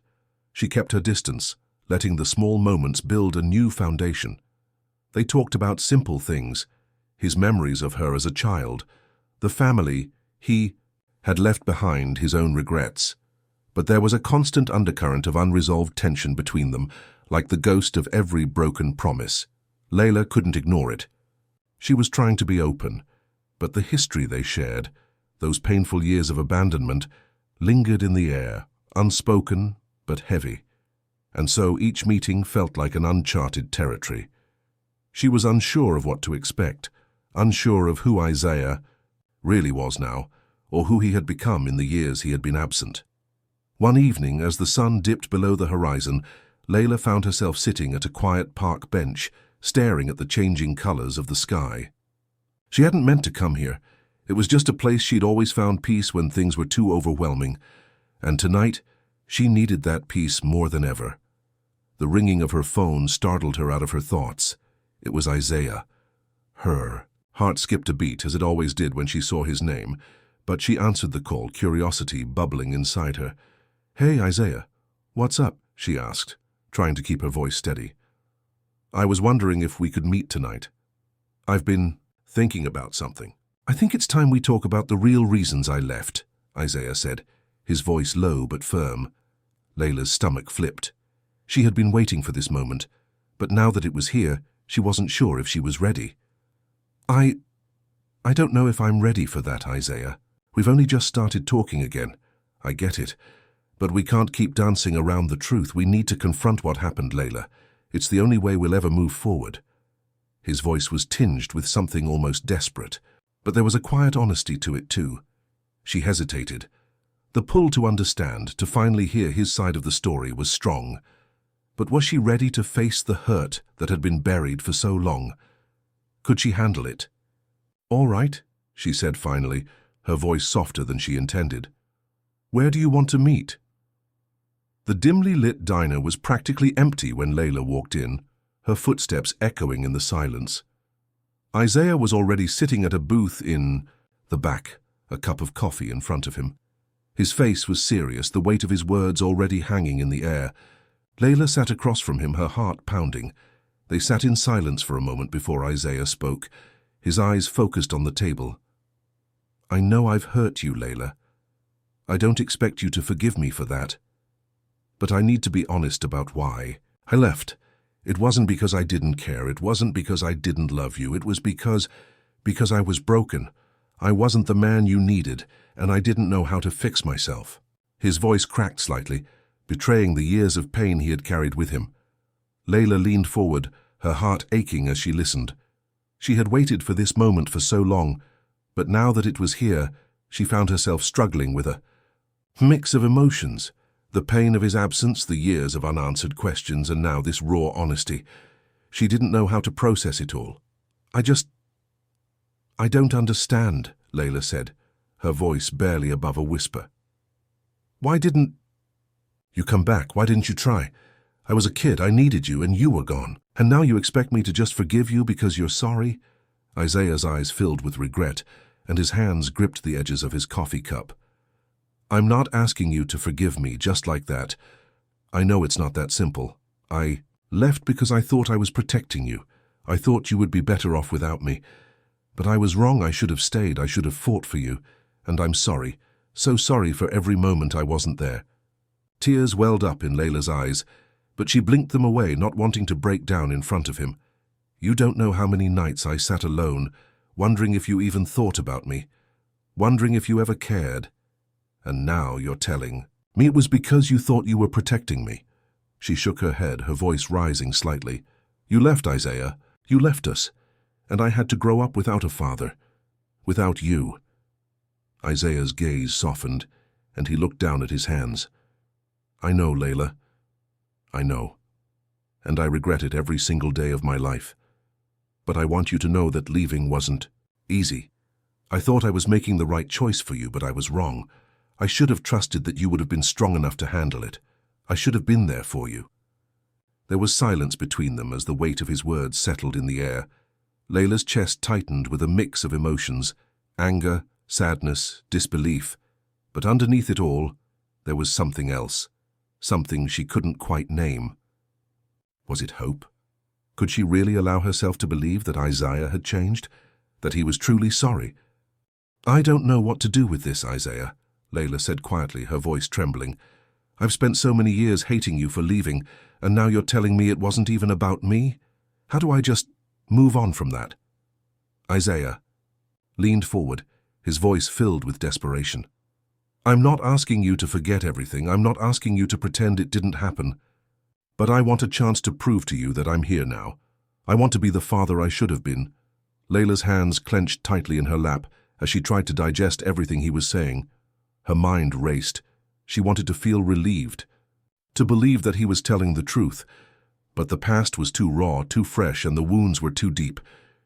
She kept her distance, letting the small moments build a new foundation. They talked about simple things, his memories of her as a child, the family he had left behind, his own regrets. But there was a constant undercurrent of unresolved tension between them, like the ghost of every broken promise. Layla couldn't ignore it. She was trying to be open, but the history they shared, those painful years of abandonment, lingered in the air, unspoken but heavy. And so each meeting felt like an uncharted territory. She was unsure of what to expect, unsure of who Isaiah really was now, or who he had become in the years he had been absent. One evening, as the sun dipped below the horizon, Layla found herself sitting at a quiet park bench, staring at the changing colors of the sky. She hadn't meant to come here. It was just a place she'd always found peace when things were too overwhelming. And tonight, she needed that peace more than ever. The ringing of her phone startled her out of her thoughts. It was Isaiah. Her heart skipped a beat, as it always did when she saw his name, but she answered the call, curiosity bubbling inside her. "Hey, Isaiah, what's up?" she asked, trying to keep her voice steady. "I was wondering if we could meet tonight. I've been thinking about something." "I think it's time we talk about the real reasons I left," Isaiah said, his voice low but firm. Layla's stomach flipped. She had been waiting for this moment, but now that it was here, she wasn't sure if she was ready. I don't know if I'm ready for that, Isaiah. We've only just started talking again. I get it. But we can't keep dancing around the truth. We need to confront what happened, Layla. It's the only way we'll ever move forward. His voice was tinged with something almost desperate, but there was a quiet honesty to it too. She hesitated. The pull to understand, to finally hear his side of the story, was strong. But was she ready to face the hurt that had been buried for so long? Could she handle it? "All right," she said finally, her voice softer than she intended. "Where do you want to meet?" The dimly lit diner was practically empty when Layla walked in, her footsteps echoing in the silence. Isaiah was already sitting at a booth in the back, a cup of coffee in front of him. His face was serious, the weight of his words already hanging in the air. Layla sat across from him, her heart pounding. They sat in silence for a moment before Isaiah spoke, his eyes focused on the table. "I know I've hurt you, Layla. I don't expect you to forgive me for that. But I need to be honest about why I left. It wasn't because I didn't care. It wasn't because I didn't love you. It was because I was broken. I wasn't the man you needed, and I didn't know how to fix myself." His voice cracked slightly, betraying the years of pain he had carried with him. Layla leaned forward, her heart aching as she listened. She had waited for this moment for so long, but now that it was here, she found herself struggling with a mix of emotions. The pain of his absence, the years of unanswered questions, and now this raw honesty. She didn't know how to process it all. I don't understand," Layla said, her voice barely above a whisper. "Why didn't you come back? Why didn't you try? I was a kid, I needed you, and you were gone. And now you expect me to just forgive you because you're sorry?" Isaiah's eyes filled with regret, and his hands gripped the edges of his coffee cup. "I'm not asking you to forgive me just like that. I know it's not that simple. I left because I thought I was protecting you. I thought you would be better off without me. But I was wrong. I should have stayed. I should have fought for you. And I'm sorry. So sorry for every moment I wasn't there." Tears welled up in Layla's eyes, but she blinked them away, not wanting to break down in front of him. "You don't know how many nights I sat alone, wondering if you even thought about me, wondering if you ever cared. And now you're telling me it was because you thought you were protecting me." She shook her head, her voice rising slightly. "You left, Isaiah. You left us. And I had to grow up without a father. Without you." Isaiah's gaze softened, and he looked down at his hands. "I know, Layla. I know. And I regret it every single day of my life. But I want you to know that leaving wasn't easy. I thought I was making the right choice for you, but I was wrong. I should have trusted that you would have been strong enough to handle it. I should have been there for you." There was silence between them as the weight of his words settled in the air. Layla's chest tightened with a mix of emotions, anger, sadness, disbelief. But underneath it all, there was something else, something she couldn't quite name. Was it hope? Could she really allow herself to believe that Isaiah had changed, that he was truly sorry? "I don't know what to do with this, Isaiah," Layla said quietly, her voice trembling. "I've spent so many years hating you for leaving, and now you're telling me it wasn't even about me? How do I just move on from that?" Isaiah leaned forward, his voice filled with desperation. I'm not asking you to forget everything. I'm not asking you to pretend it didn't happen. But I want a chance to prove to you that I'm here now. I want to be the father I should have been. Layla's hands clenched tightly in her lap as she tried to digest everything he was saying. Her mind raced. She wanted to feel relieved, to believe that he was telling the truth. But the past was too raw, too fresh, and the wounds were too deep.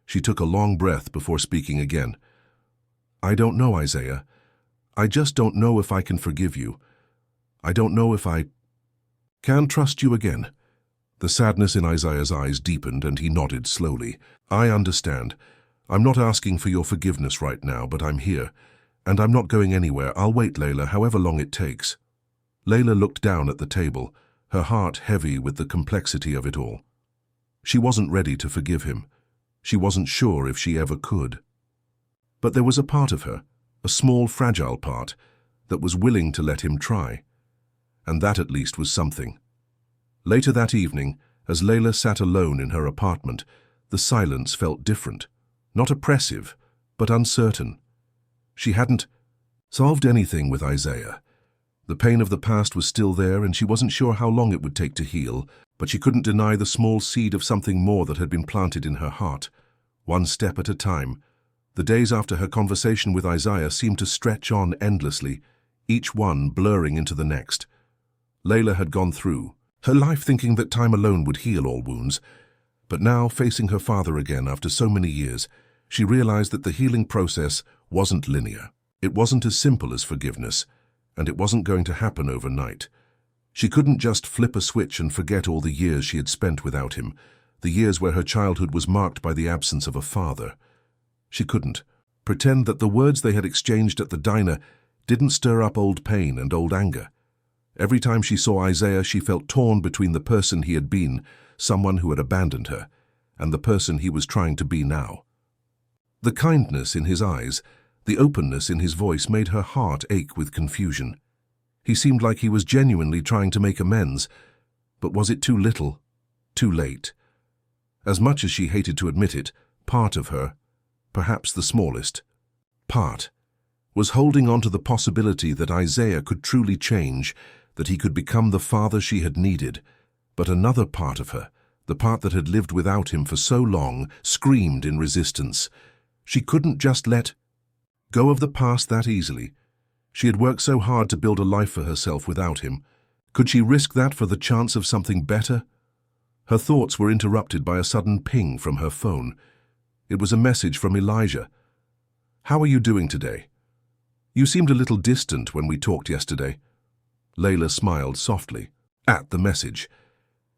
She took a long breath before speaking again. I don't know, Isaiah. I just don't know if I can forgive you. I don't know if I can trust you again. The sadness in Isaiah's eyes deepened and he nodded slowly. I understand. I'm not asking for your forgiveness right now, but I'm here. And I'm not going anywhere. I'll wait, Layla, however long it takes. Layla looked down at the table, her heart heavy with the complexity of it all. She wasn't ready to forgive him. She wasn't sure if she ever could. But there was a part of her, a small, fragile part, that was willing to let him try. And that at least was something. Later that evening, as Layla sat alone in her apartment, the silence felt different, not oppressive, but uncertain. She hadn't solved anything with Isaiah. The pain of the past was still there, and she wasn't sure how long it would take to heal, but she couldn't deny the small seed of something more that had been planted in her heart. One step at a time, the days after her conversation with Isaiah seemed to stretch on endlessly, each one blurring into the next. Layla had gone through her life thinking that time alone would heal all wounds, but now, facing her father again after so many years, she realized that the healing process wasn't linear. It wasn't as simple as forgiveness, and it wasn't going to happen overnight. She couldn't just flip a switch and forget all the years she had spent without him, the years where her childhood was marked by the absence of a father. She couldn't pretend that the words they had exchanged at the diner didn't stir up old pain and old anger. Every time she saw Isaiah, she felt torn between the person he had been, someone who had abandoned her, and the person he was trying to be now. The kindness in his eyes, the openness in his voice made her heart ache with confusion. He seemed like he was genuinely trying to make amends, but was it too little, too late? As much as she hated to admit it, part of her, perhaps the smallest part, was holding on to the possibility that Isaiah could truly change, that he could become the father she had needed. But another part of her, the part that had lived without him for so long, screamed in resistance. She couldn't just let go of the past that easily. She had worked so hard to build a life for herself without him. Could she risk that for the chance of something better? Her thoughts were interrupted by a sudden ping from her phone. It was a message from Elijah. "How are you doing today? You seemed a little distant when we talked yesterday." Layla smiled softly at the message.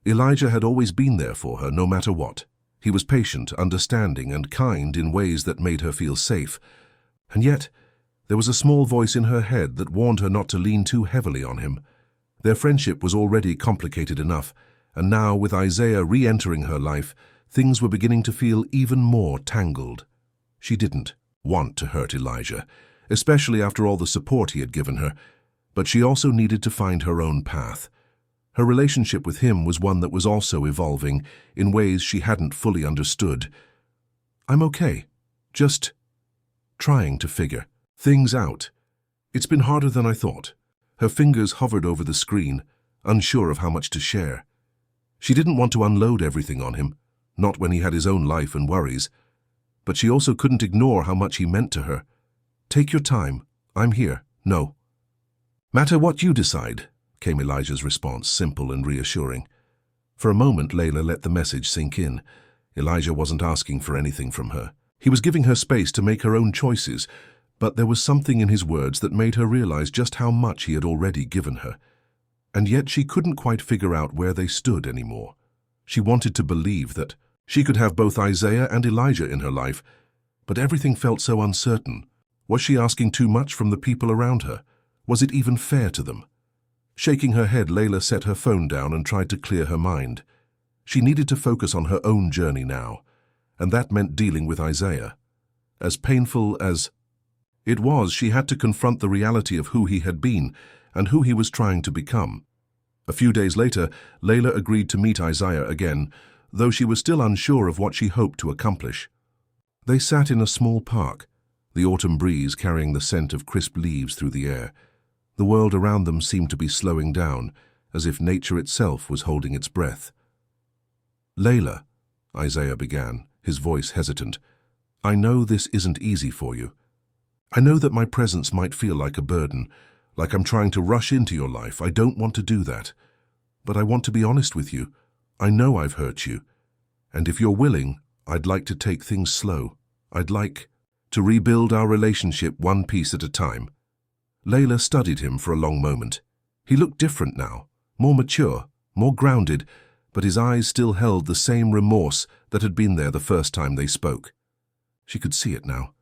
Elijah had always been there for her, no matter what. He was patient, understanding, and kind in ways that made her feel safe. And yet, there was a small voice in her head that warned her not to lean too heavily on him. Their friendship was already complicated enough, and now, with Isaiah re-entering her life, things were beginning to feel even more tangled. She didn't want to hurt Elijah, especially after all the support he had given her, but she also needed to find her own path. Her relationship with him was one that was also evolving in ways she hadn't fully understood. "I'm okay, just trying to figure things out. It's been harder than I thought." Her fingers hovered over the screen, unsure of how much to share. She didn't want to unload everything on him, not when he had his own life and worries, but she also couldn't ignore how much he meant to her. "Take your time. I'm here. No matter what you decide," came Elijah's response, simple and reassuring. For a moment, Layla let the message sink in. Elijah wasn't asking for anything from her. He was giving her space to make her own choices, but there was something in his words that made her realize just how much he had already given her. And yet she couldn't quite figure out where they stood anymore. She wanted to believe that she could have both Isaiah and Elijah in her life, but everything felt so uncertain. Was she asking too much from the people around her? Was it even fair to them? Shaking her head, Layla set her phone down and tried to clear her mind. She needed to focus on her own journey now, and that meant dealing with Isaiah. As painful as it was, she had to confront the reality of who he had been and who he was trying to become. A few days later, Layla agreed to meet Isaiah again, though she was still unsure of what she hoped to accomplish. They sat in a small park, the autumn breeze carrying the scent of crisp leaves through the air. The world around them seemed to be slowing down, as if nature itself was holding its breath. "Layla," Isaiah began, his voice hesitant, "I know this isn't easy for you. I know that my presence might feel like a burden, like I'm trying to rush into your life. I don't want to do that. But I want to be honest with you. I know I've hurt you. And if you're willing, I'd like to take things slow. I'd like to rebuild our relationship one piece at a time." Layla studied him for a long moment. He looked different now, more mature, more grounded, but his eyes still held the same remorse that had been there the first time they spoke. She could see it now.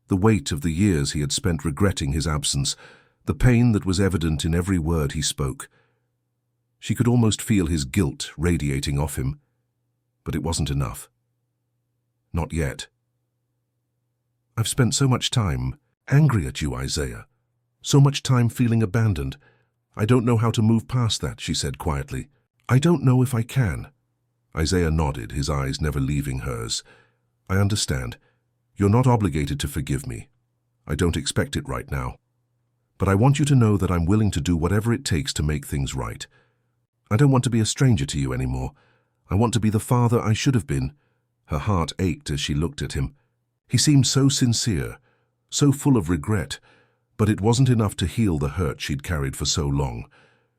The weight of the years he had spent regretting his absence, the pain that was evident in every word he spoke. She could almost feel his guilt radiating off him, but it wasn't enough. Not yet. "I've spent so much time angry at you, Isaiah. So much time feeling abandoned. I don't know how to move past that," she said quietly. "I don't know if I can." Isaiah nodded, his eyes never leaving hers. "I understand. You're not obligated to forgive me. I don't expect it right now. But I want you to know that I'm willing to do whatever it takes to make things right. I don't want to be a stranger to you anymore. I want to be the father I should have been." Her heart ached as she looked at him. He seemed so sincere, so full of regret, but it wasn't enough to heal the hurt she'd carried for so long.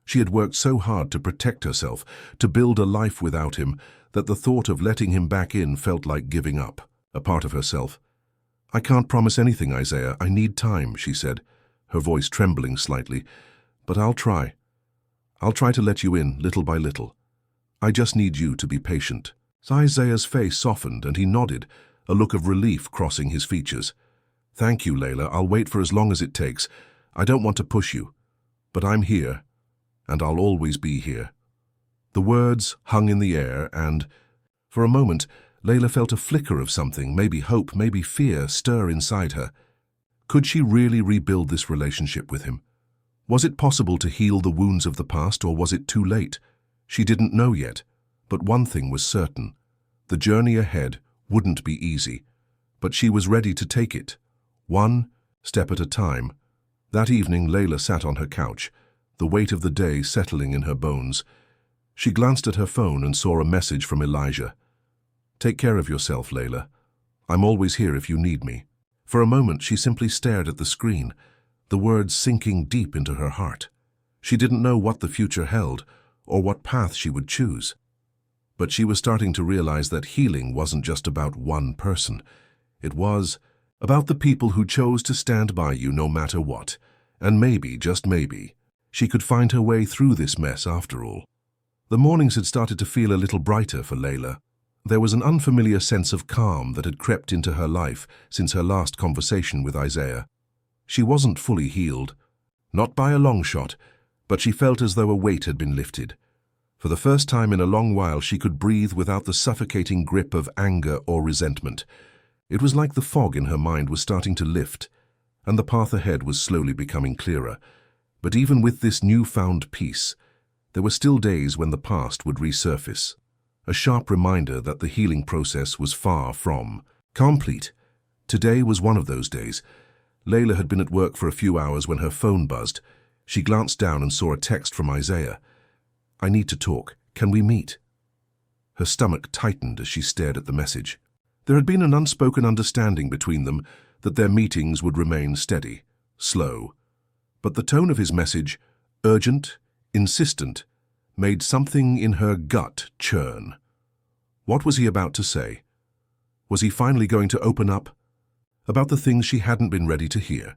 She had worked so hard to protect herself, to build a life without him, that the thought of letting him back in felt like giving up a part of herself. "I can't promise anything, Isaiah. I need time," she said, her voice trembling slightly. "But I'll try. I'll try to let you in, little by little. I just need you to be patient." Isaiah's face softened and he nodded, a look of relief crossing his features. "Thank you, Layla. I'll wait for as long as it takes. I don't want to push you. But I'm here, and I'll always be here." The words hung in the air and, for a moment, Layla felt a flicker of something, maybe hope, maybe fear, stir inside her. Could she really rebuild this relationship with him? Was it possible to heal the wounds of the past, or was it too late? She didn't know yet, but one thing was certain. The journey ahead wouldn't be easy, but she was ready to take it, one step at a time. That evening, Layla sat on her couch, the weight of the day settling in her bones. She glanced at her phone and saw a message from Elijah. "Take care of yourself, Layla. I'm always here if you need me." For a moment, she simply stared at the screen, the words sinking deep into her heart. She didn't know what the future held or what path she would choose. But she was starting to realize that healing wasn't just about one person. It was about the people who chose to stand by you no matter what. And maybe, just maybe, she could find her way through this mess after all. The mornings had started to feel a little brighter for Layla. There was an unfamiliar sense of calm that had crept into her life since her last conversation with Isaiah. She wasn't fully healed, not by a long shot, but she felt as though a weight had been lifted. For the first time in a long while, she could breathe without the suffocating grip of anger or resentment. It was like the fog in her mind was starting to lift, and the path ahead was slowly becoming clearer. But even with this newfound peace, there were still days when the past would resurface, a sharp reminder that the healing process was far from complete. Today was one of those days. Layla had been at work for a few hours when her phone buzzed. She glanced down and saw a text from Isaiah. "I need to talk. Can we meet?" Her stomach tightened as she stared at the message. There had been an unspoken understanding between them that their meetings would remain steady, slow. But the tone of his message, urgent, insistent, made something in her gut churn. What was he about to say? Was he finally going to open up about the things she hadn't been ready to hear?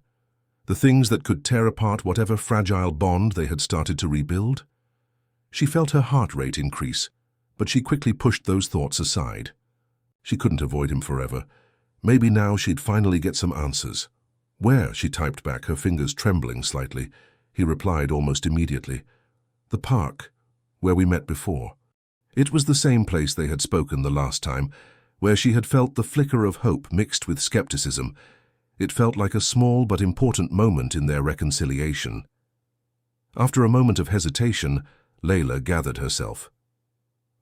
The things that could tear apart whatever fragile bond they had started to rebuild? She felt her heart rate increase, but she quickly pushed those thoughts aside. She couldn't avoid him forever. Maybe now she'd finally get some answers. "Where?" she typed back, her fingers trembling slightly. He replied almost immediately. "The park, where we met before." It was the same place they had spoken the last time, where she had felt the flicker of hope mixed with skepticism. It felt like a small but important moment in their reconciliation. After a moment of hesitation, Layla gathered herself.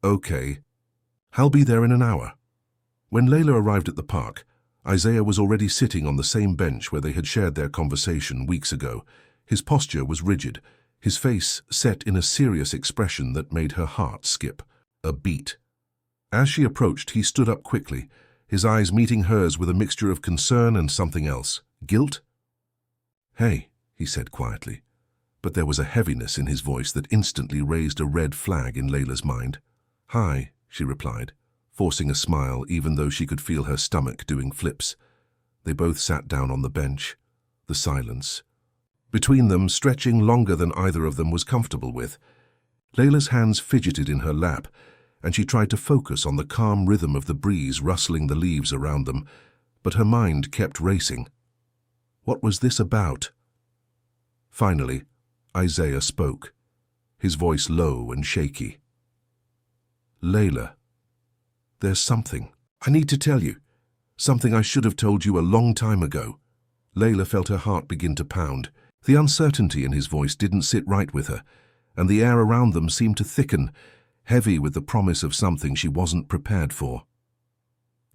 "Okay, I'll be there in an hour." When Layla arrived at the park, Isaiah was already sitting on the same bench where they had shared their conversation weeks ago. His posture was rigid, his face set in a serious expression that made her heart skip a beat. As she approached, he stood up quickly, his eyes meeting hers with a mixture of concern and something else. Guilt? "Hey," he said quietly, but there was a heaviness in his voice that instantly raised a red flag in Layla's mind. "Hi," she replied, forcing a smile even though she could feel her stomach doing flips. They both sat down on the bench. The silence between them stretching longer than either of them was comfortable with. Layla's hands fidgeted in her lap, and she tried to focus on the calm rhythm of the breeze rustling the leaves around them, but her mind kept racing. What was this about? Finally, Isaiah spoke, his voice low and shaky. "Layla, there's something I need to tell you. Something I should have told you a long time ago." Layla felt her heart begin to pound. The uncertainty in his voice didn't sit right with her, and the air around them seemed to thicken, heavy with the promise of something she wasn't prepared for.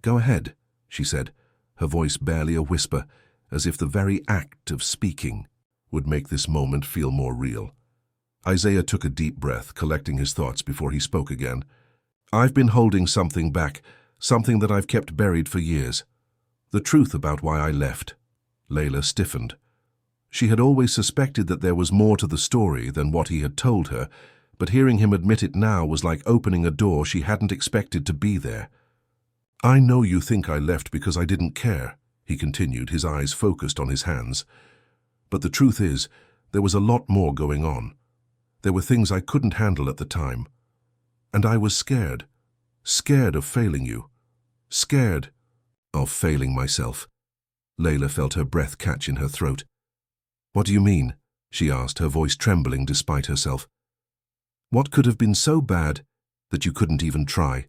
"Go ahead," she said, her voice barely a whisper, as if the very act of speaking would make this moment feel more real. Isaiah took a deep breath, collecting his thoughts before he spoke again. "I've been holding something back, something that I've kept buried for years. The truth about why I left." Layla stiffened. She had always suspected that there was more to the story than what he had told her, but hearing him admit it now was like opening a door she hadn't expected to be there. "I know you think I left because I didn't care," he continued, his eyes focused on his hands. "But the truth is, there was a lot more going on. There were things I couldn't handle at the time. And I was scared. Scared of failing you. Scared of failing myself." Layla felt her breath catch in her throat. "What do you mean?" she asked, her voice trembling despite herself. "What could have been so bad that you couldn't even try?"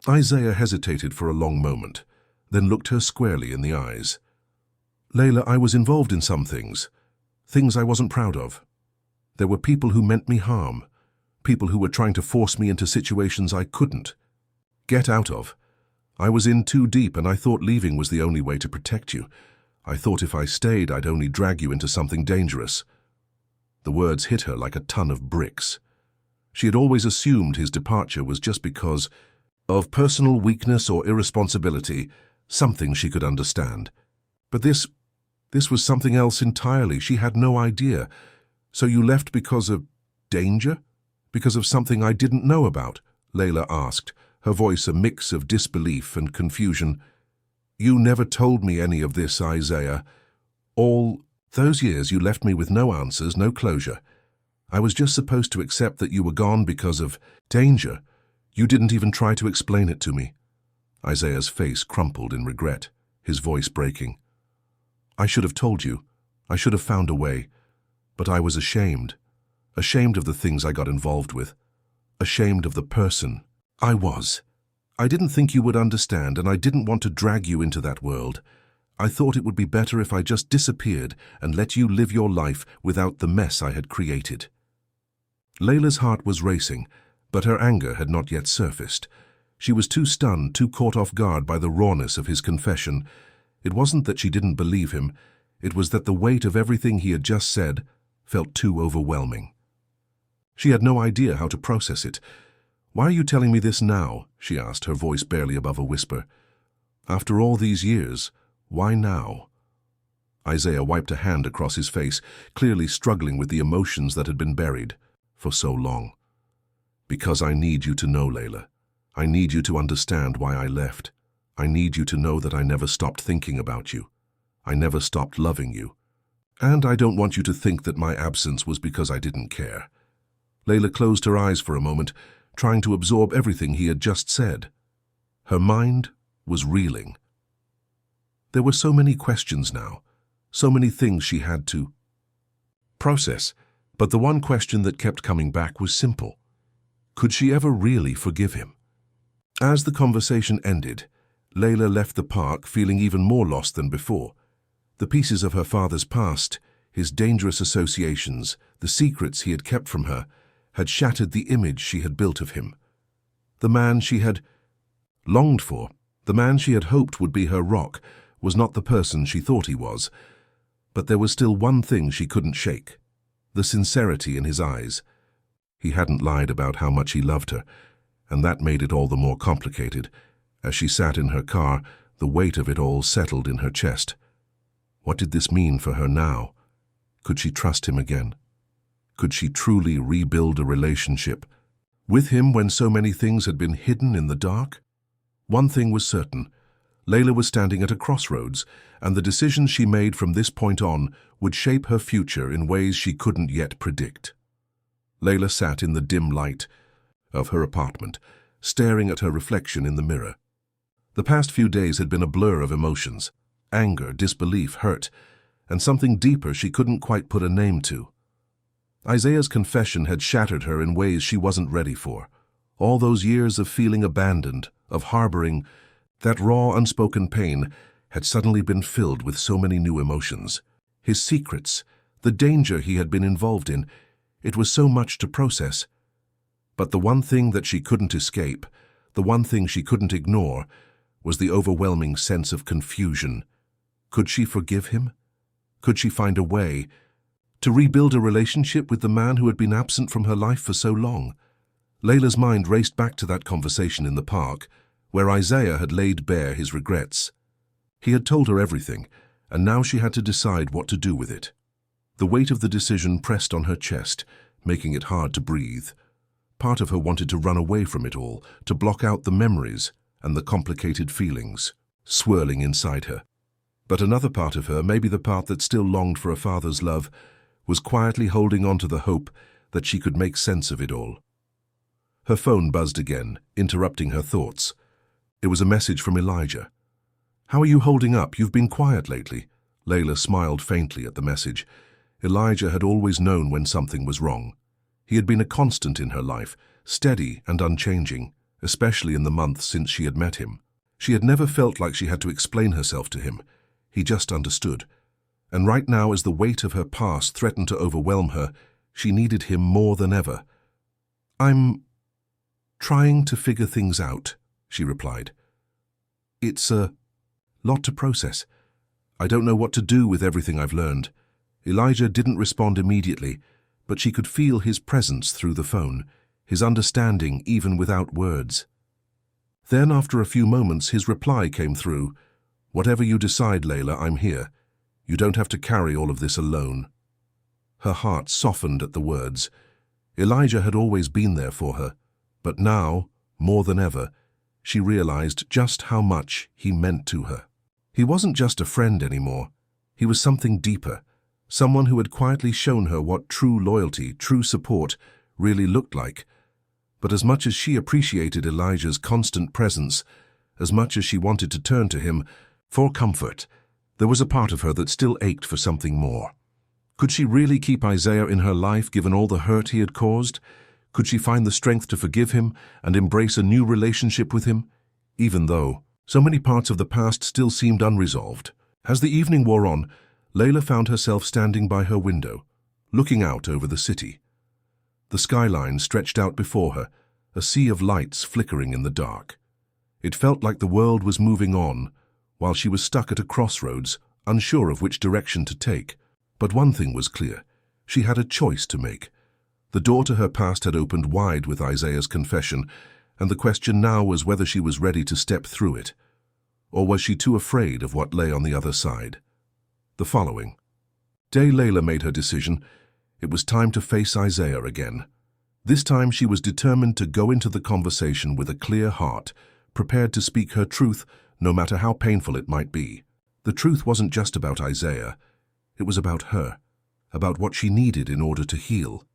Isaiah hesitated for a long moment, then looked her squarely in the eyes. "Layla, I was involved in some things I wasn't proud of. There were people who meant me harm, people who were trying to force me into situations I couldn't get out of. I was in too deep, and I thought leaving was the only way to protect you. I thought if I stayed, I'd only drag you into something dangerous." The words hit her like a ton of bricks. She had always assumed his departure was just because of personal weakness or irresponsibility, something she could understand. But this was something else entirely. She had no idea. "So you left because of danger? Because of something I didn't know about?" Layla asked, her voice a mix of disbelief and confusion. "You never told me any of this, Isaiah. All those years you left me with no answers, no closure. I was just supposed to accept that you were gone because of danger. You didn't even try to explain it to me." Isaiah's face crumpled in regret, his voice breaking. "I should have told you. I should have found a way. But I was ashamed. Ashamed of the things I got involved with. Ashamed of the person I was. I didn't think you would understand, and I didn't want to drag you into that world. I thought it would be better if I just disappeared and let you live your life without the mess I had created." Layla's heart was racing, but her anger had not yet surfaced. She was too stunned, too caught off guard by the rawness of his confession. It wasn't that she didn't believe him. It was that the weight of everything he had just said felt too overwhelming. She had no idea how to process it. "Why are you telling me this now?" she asked, her voice barely above a whisper. "After all these years, why now?" Isaiah wiped a hand across his face, clearly struggling with the emotions that had been buried for so long. "Because I need you to know, Layla. I need you to understand why I left. I need you to know that I never stopped thinking about you. I never stopped loving you. And I don't want you to think that my absence was because I didn't care." Layla closed her eyes for a moment, trying to absorb everything he had just said. Her mind was reeling. There were so many questions now, so many things she had to process, but the one question that kept coming back was simple. Could she ever really forgive him? As the conversation ended, Layla left the park feeling even more lost than before. The pieces of her father's past, his dangerous associations, the secrets he had kept from her, had shattered the image she had built of him. The man she had longed for, The man she had hoped would be her rock was not the person she thought he was. But there was still one thing she couldn't shake: the sincerity in his eyes. He hadn't lied about how much he loved her, and that made it all the more complicated. As she sat in her car, the weight of it all settled in her chest. What did this mean for her now? Could she trust him again? Could she truly rebuild a relationship with him when so many things had been hidden in the dark? One thing was certain: Layla was standing at a crossroads, and the decisions she made from this point on would shape her future in ways she couldn't yet predict. Layla sat in the dim light of her apartment, staring at her reflection in the mirror. The past few days had been a blur of emotions: anger, disbelief, hurt, and something deeper she couldn't quite put a name to. Isaiah's confession had shattered her in ways she wasn't ready for. All those years of feeling abandoned, of harboring that raw, unspoken pain, had suddenly been filled with so many new emotions. His secrets, the danger he had been involved in, it was so much to process. But the one thing that she couldn't escape, the one thing she couldn't ignore, was the overwhelming sense of confusion. Could she forgive him? Could she find a way to rebuild a relationship with the man who had been absent from her life for so long? Layla's mind raced back to that conversation in the park, where Isaiah had laid bare his regrets. He had told her everything, and now she had to decide what to do with it. The weight of the decision pressed on her chest, making it hard to breathe. Part of her wanted to run away from it all, to block out the memories and the complicated feelings swirling inside her. But another part of her, maybe the part that still longed for a father's love, was quietly holding on to the hope that she could make sense of it all. Her phone buzzed again, interrupting her thoughts. It was a message from Elijah. "How are you holding up? You've been quiet lately." Layla smiled faintly at the message. Elijah had always known when something was wrong. He had been a constant in her life, steady and unchanging, especially in the months since she had met him. She had never felt like she had to explain herself to him. He just understood. And right now, as the weight of her past threatened to overwhelm her, she needed him more than ever. "I'm trying to figure things out," she replied. "It's a lot to process. I don't know what to do with everything I've learned." Elijah didn't respond immediately, but she could feel his presence through the phone, his understanding even without words. Then, after a few moments, his reply came through. "Whatever you decide, Layla, I'm here. You don't have to carry all of this alone." Her heart softened at the words. Elijah had always been there for her, but now, more than ever, she realized just how much he meant to her. He wasn't just a friend anymore. He was something deeper, someone who had quietly shown her what true loyalty, true support, really looked like. But as much as she appreciated Elijah's constant presence, as much as she wanted to turn to him for comfort, there was a part of her that still ached for something more. Could she really keep Isaiah in her life given all the hurt he had caused? Could she find the strength to forgive him and embrace a new relationship with him, even though so many parts of the past still seemed unresolved? As the evening wore on, Layla found herself standing by her window, looking out over the city. The skyline stretched out before her, a sea of lights flickering in the dark. It felt like the world was moving on, while she was stuck at a crossroads, unsure of which direction to take. But one thing was clear: she had a choice to make. The door to her past had opened wide with Isaiah's confession, and the question now was whether she was ready to step through it. Or was she too afraid of what lay on the other side? The following day, Layla made her decision. It was time to face Isaiah again. This time she was determined to go into the conversation with a clear heart, prepared to speak her truth, no matter how painful it might be. The truth wasn't just about Isaiah. It was about her, about what she needed in order to heal.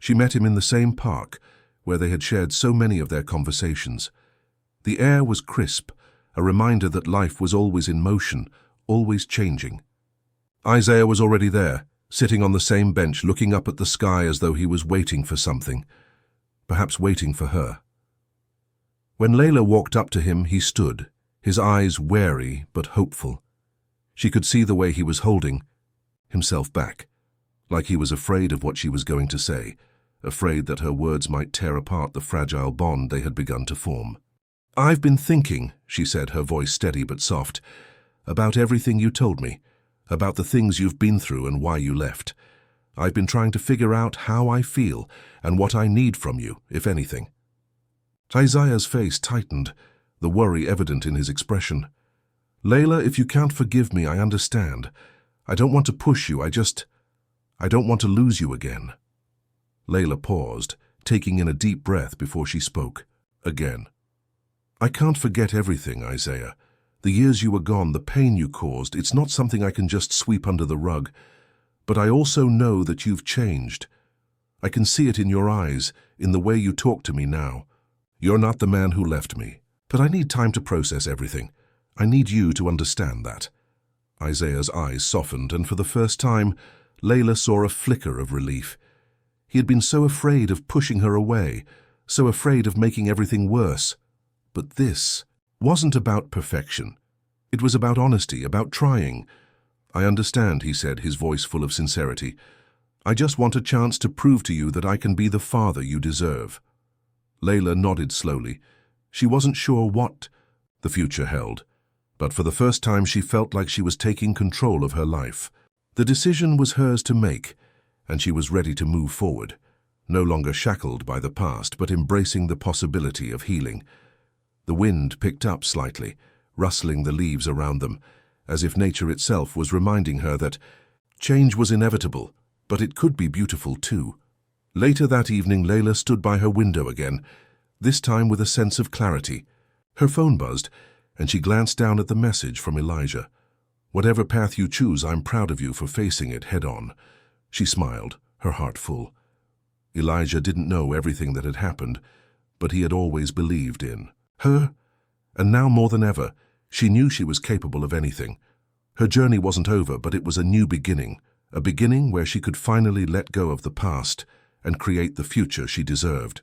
She met him in the same park, where they had shared so many of their conversations. The air was crisp, a reminder that life was always in motion, always changing. Isaiah was already there, sitting on the same bench, looking up at the sky as though he was waiting for something, perhaps waiting for her. When Layla walked up to him, he stood, his eyes wary but hopeful. She could see the way he was holding himself back, like he was afraid of what she was going to say, afraid that her words might tear apart the fragile bond they had begun to form. "I've been thinking," she said, her voice steady but soft, "about everything you told me, about the things you've been through and why you left. I've been trying to figure out how I feel and what I need from you, if anything." Isaiah's face tightened, the worry evident in his expression. "Layla, if you can't forgive me, I understand. I don't want to push you, I don't want to lose you again." Layla paused, taking in a deep breath before she spoke, again. "I can't forget everything, Isaiah. The years you were gone, the pain you caused, it's not something I can just sweep under the rug. But I also know that you've changed. I can see it in your eyes, in the way you talk to me now. You're not the man who left me. But I need time to process everything. I need you to understand that." Isaiah's eyes softened, and for the first time, Layla saw a flicker of relief. He had been so afraid of pushing her away, so afraid of making everything worse. But this wasn't about perfection. It was about honesty, about trying. "I understand," he said, his voice full of sincerity. "I just want a chance to prove to you that I can be the father you deserve." Layla nodded slowly. She wasn't sure what the future held, but for the first time she felt like she was taking control of her life. The decision was hers to make, and she was ready to move forward, no longer shackled by the past, but embracing the possibility of healing. The wind picked up slightly, rustling the leaves around them, as if nature itself was reminding her that change was inevitable, but it could be beautiful too. Later that evening, Layla stood by her window again, this time with a sense of clarity. Her phone buzzed, and she glanced down at the message from Elijah. "Whatever path you choose, I'm proud of you for facing it head-on." She smiled, her heart full. Elijah didn't know everything that had happened, but he had always believed in her, and now more than ever, she knew she was capable of anything. Her journey wasn't over, but it was a new beginning, a beginning where she could finally let go of the past and create the future she deserved.